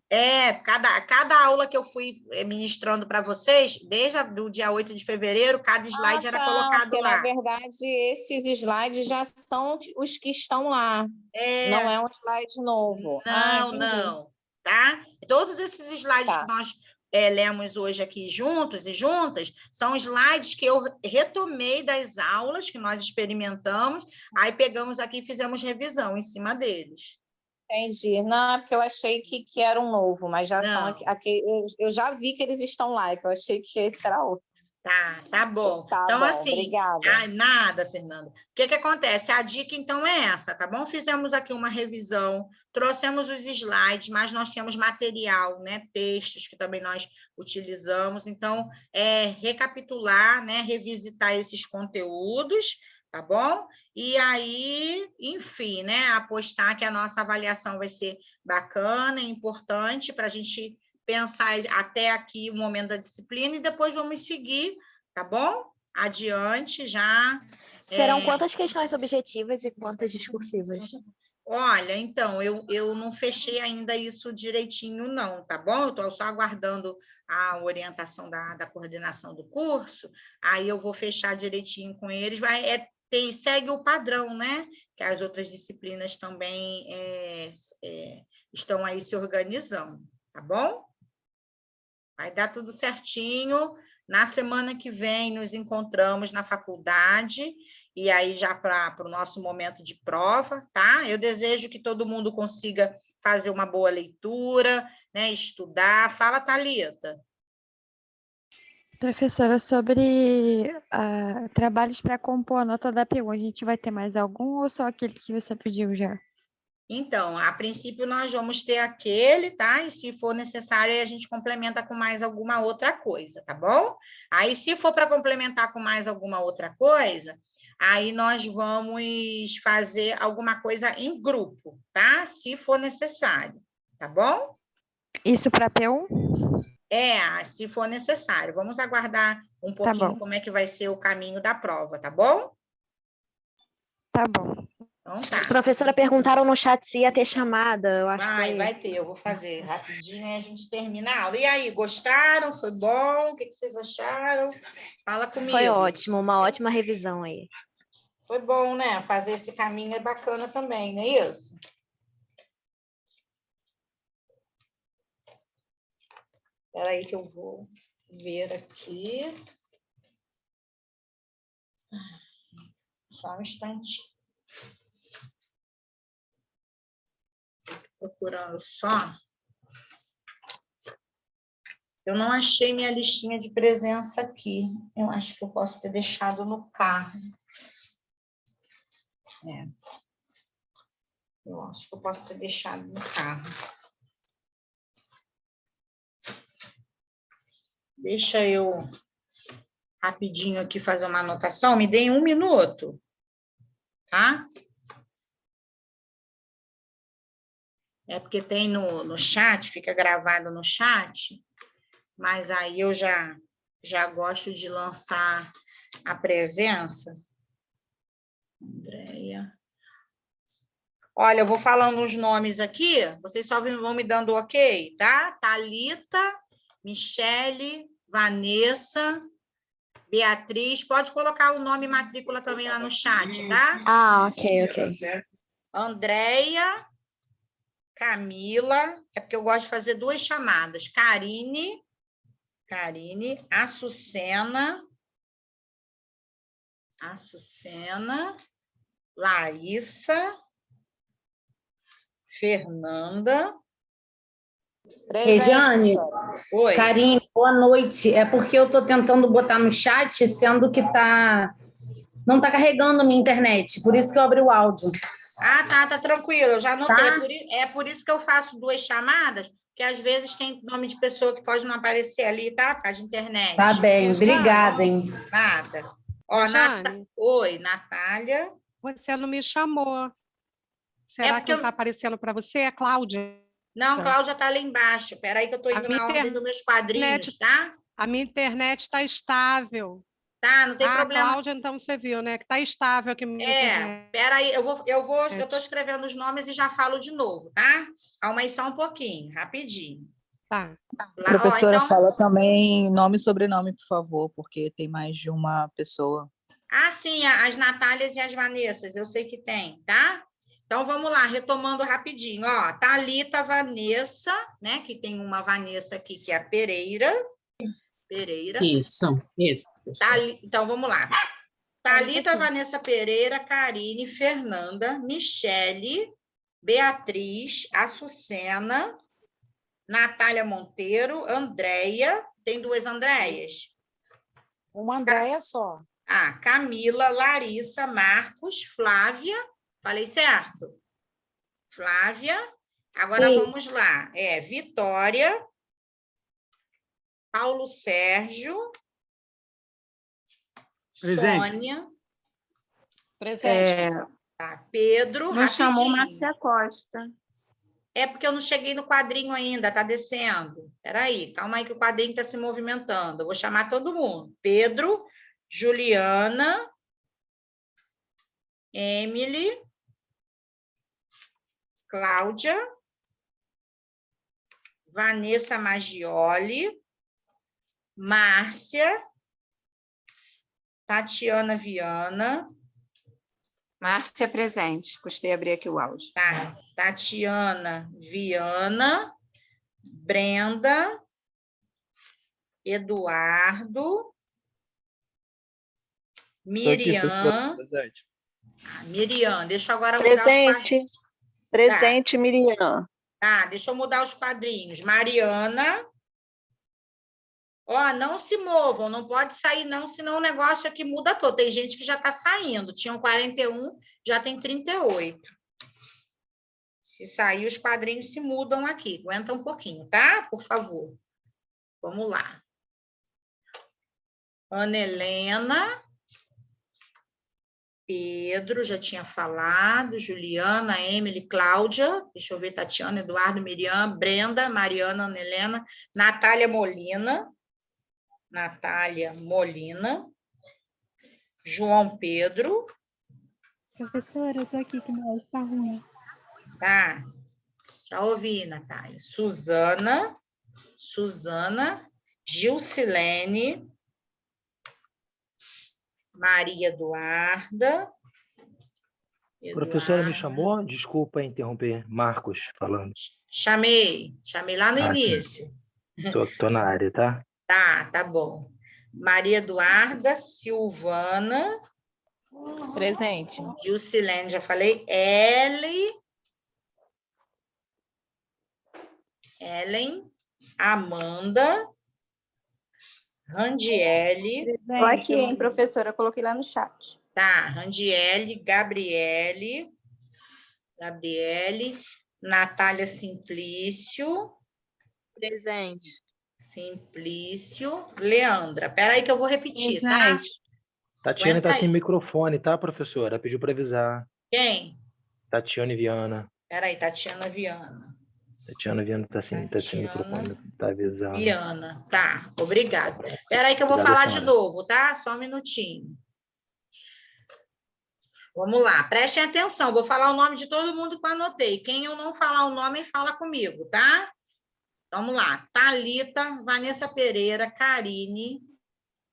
Cada aula que eu fui ministrando para vocês, desde o dia 8 de fevereiro, cada slide era colocado porque, lá. na verdade, esses slides já são os que estão lá. Não é um slide novo. Não. Tá? Todos esses slides que nós lemos hoje aqui juntos e juntas, são slides que eu retomei das aulas que nós experimentamos, aí pegamos aqui e fizemos revisão em cima deles. Entendi. Não, porque eu achei que era um novo, mas já são aqui. Eu já vi que eles estão lá, que eu achei que esse era outro. Tá bom. Tá então, bom, assim... obrigada. Nada, Fernanda. O que acontece? A dica, então, é essa, tá bom? Fizemos aqui uma revisão, trouxemos os slides, mas nós temos material, né? Textos que também nós utilizamos. Então, recapitular, né? Revisitar esses conteúdos, tá bom? E aí, enfim, né? Apostar que a nossa avaliação vai ser bacana, importante para a gente pensar até aqui o momento da disciplina e depois vamos seguir, tá bom? Adiante já. Serão quantas questões objetivas e quantas discursivas? Olha, então, eu não fechei ainda isso direitinho, não, tá bom? Eu estou só aguardando a orientação da coordenação do curso, aí eu vou fechar direitinho com eles, segue o padrão, né? Que as outras disciplinas também estão aí se organizando, tá bom? Vai dar tudo certinho. Na semana que vem, nos encontramos na faculdade, e aí já para o nosso momento de prova, tá? Eu desejo que todo mundo consiga fazer uma boa leitura, né? Estudar. Fala, Thalita. Professora, sobre trabalhos para compor a nota da P1, a gente vai ter mais algum ou só aquele que você pediu já? Então, a princípio, nós vamos ter aquele, tá? E se for necessário, aí a gente complementa com mais alguma outra coisa, tá bom? Aí, se for para complementar com mais alguma outra coisa, aí nós vamos fazer alguma coisa em grupo, tá? Se for necessário, tá bom? Isso para P1? Se for necessário. Vamos aguardar um Tá pouquinho bom. como é que vai ser o caminho da prova, tá bom? Tá bom. Então tá. Professora, perguntaram no chat se ia ter chamada. Eu acho que Vai ter, eu vou fazer rapidinho e a gente termina a aula. E aí, gostaram? Foi bom? O que vocês acharam? Fala comigo. foi ótimo, uma ótima revisão aí. Foi bom, né? Fazer esse caminho é bacana também, não é isso? Espera aí que eu vou ver aqui. Só um instantinho. Procurando só. Eu não achei minha listinha de presença aqui. Eu acho que eu posso ter deixado no carro. Eu acho que eu posso ter deixado no carro. Deixa eu rapidinho aqui fazer uma anotação. Me deem 1 minuto, tá? É porque tem no chat, fica gravado no chat, mas aí eu já gosto de lançar a presença. Andréia. Olha, eu vou falando os nomes aqui, vocês só vão me dando ok, tá? Thalita, Michele, Vanessa, Beatriz, pode colocar o nome e matrícula também lá no chat, tá? Ah, ok. Andréia, Camila, é porque eu gosto de fazer 2 chamadas. Karine, Açucena, Larissa, Fernanda. Regiane, Oi. Karine, boa noite. É porque eu estou tentando botar no chat, sendo que não está carregando minha internet, por isso que eu abri o áudio. Tá tranquilo, eu já anotei. Tá? É por isso que eu faço 2 chamadas, porque às vezes tem nome de pessoa que pode não aparecer ali, tá? Por causa de internet. Tá bem, obrigada, hein? Nada. Ó, Oi, Natália. Você não me chamou. Será que porque não está aparecendo para você? É Cláudia. Não, Cláudia está lá embaixo. Espera aí que eu estou indo na ordem dos meus quadrinhos, tá? A minha internet está estável. Tá, não tem problema. Cláudia, então você viu, né? Que está estável aqui. Espera aí, eu estou escrevendo os nomes e já falo de novo, tá? Calma aí só um pouquinho, rapidinho. Tá. Professora, então... fala também nome e sobrenome, por favor, porque tem mais de uma pessoa. Sim, as Natálias e as Vanessas, eu sei que tem, tá? Então, vamos lá, retomando rapidinho. Ó, Thalita, Vanessa, né? Que tem uma Vanessa aqui, que é a Pereira. Isso. Então, vamos lá. Thalita, Vanessa Pereira, Karine, Fernanda, Michele, Beatriz, Açucena, Natália Monteiro, Andréia. Tem 2 Andréias? Uma Andréia só. Camila, Larissa, Marcos, Flávia. Falei certo? Flávia. Agora Sim. Vamos lá. Vitória, Paulo Sérgio, Presente. Sônia. Presente. Pedro. Não chamou Márcia Costa. É porque eu não cheguei no quadrinho ainda, tá descendo. Espera aí, calma aí que o quadrinho está se movimentando. Eu vou chamar todo mundo. Pedro, Juliana, Emily, Cláudia, Vanessa Maggioli, Márcia, Tatiana Viana. Márcia presente. Custei abrir aqui o áudio. Tatiana Viana, Brenda, Eduardo, Miriam. Miriam, deixa eu agora mudar os quadrinhos. Presente, Miriam. Deixa eu mudar os quadrinhos. Mariana, Ó, não se movam, não pode sair não, senão o negócio aqui muda todo. Tem gente que já está saindo. Tinham 41, já tem 38. Se sair, os quadrinhos se mudam aqui. Aguenta um pouquinho, tá? Por favor. Vamos lá. Ana Helena. Pedro, já tinha falado. Juliana, Emily, Cláudia. Deixa eu ver, Tatiana, Eduardo, Miriam, Brenda, Mariana, Ana Helena, Natália Molina. Natália Molina. João Pedro. Professora, eu tô aqui que meu áudio tá ruim. Tá. Já ouvi, Natália. Suzana. Gilcilene. Maria Eduarda. Professora me chamou? Desculpa interromper. Marcos falando. Chamei lá no início. Tô na área, tá? Tá bom. Maria Eduarda, Silvana. Presente. Gilcilene, já falei. Ellen. Amanda. Randiele. Tô aqui, hein, professora? Eu coloquei lá no chat. Tá, Randiele, Gabriele. Natália Simplício. Presente. Simplício. Leandra. Espera aí que eu vou repetir, tá? Tatiane tá sem microfone, tá, professora? Pediu para avisar. Quem? Tatiane Viana. Espera aí, Tatiana Viana. Tatiana Viana tá sem microfone, tá avisando. Viana, tá, obrigada. Espera aí que eu vou falar de novo, tá? Só um minutinho. Vamos lá, prestem atenção, vou falar o nome de todo mundo que eu anotei. Quem eu não falar o nome, fala comigo, tá? Vamos lá. Thalita, Vanessa Pereira, Karine,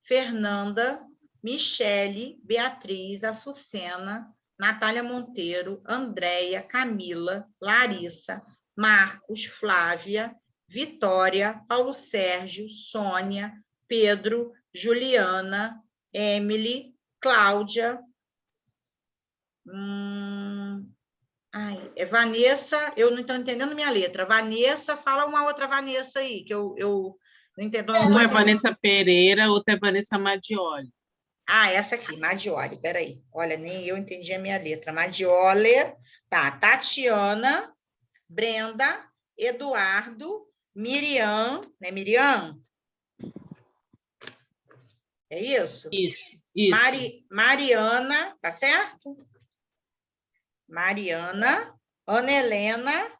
Fernanda, Michele, Beatriz, Açucena, Natália Monteiro, Andréia, Camila, Larissa, Marcos, Flávia, Vitória, Paulo Sérgio, Sônia, Pedro, Juliana, Emily, Cláudia, Vanessa, eu não estou entendendo minha letra. Vanessa, fala uma outra Vanessa aí, que eu não entendo. Uma é Vanessa Pereira, outra é Vanessa Madioli. Essa aqui, Madioli, peraí. Olha, nem eu entendi a minha letra. Madioli, tá, Tatiana, Brenda, Eduardo, Miriam, né, Miriam? É isso? Isso. Mariana, tá certo? Mariana, Ana Helena,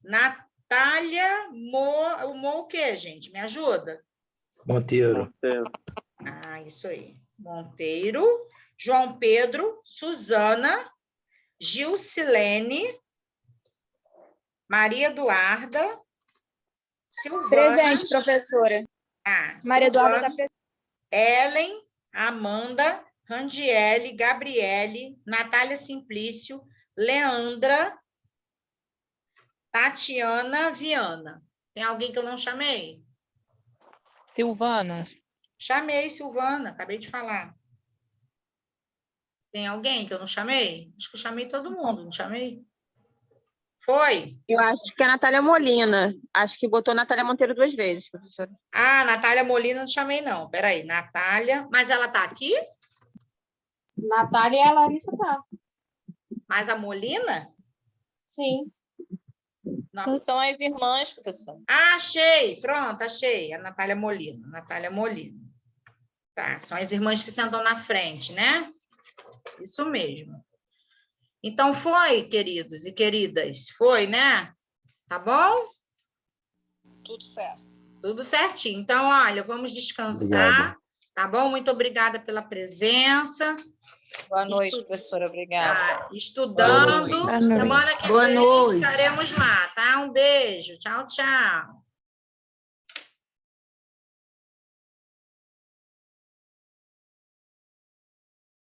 Natália, o quê, gente? Me ajuda? Monteiro. Isso aí. Monteiro, João Pedro, Suzana, Gilcilene, Maria Eduarda, Silvana. Presente, professora. Maria Eduarda está presente. Ellen, Amanda, Randiele, Gabriele, Natália Simplício, Leandra, Tatiana, Viana. Tem alguém que eu não chamei? Silvana. Chamei, Silvana, acabei de falar. Tem alguém que eu não chamei? Acho que eu chamei todo mundo, não chamei? Foi? Eu acho que é a Natália Molina. Acho que botou a Natália Monteiro 2 vezes, professora. Natália Molina não chamei, não. Peraí, Natália. Mas ela está aqui? Natália e a Larissa tá. Mas a Molina? Sim. Não. São as irmãs, professor. Achei. Pronto, achei. A Natália Molina. Tá, são as irmãs que sentam na frente, né? Isso mesmo. Então, foi, queridos e queridas? Foi, né? Tá bom? Tudo certo. Tudo certinho. Então, olha, vamos descansar. Obrigado. Tá bom? Muito obrigada pela presença. Boa noite, professora. Obrigada. Estudando. Boa noite. Semana que vem estaremos lá, tá? Um beijo. Tchau, tchau.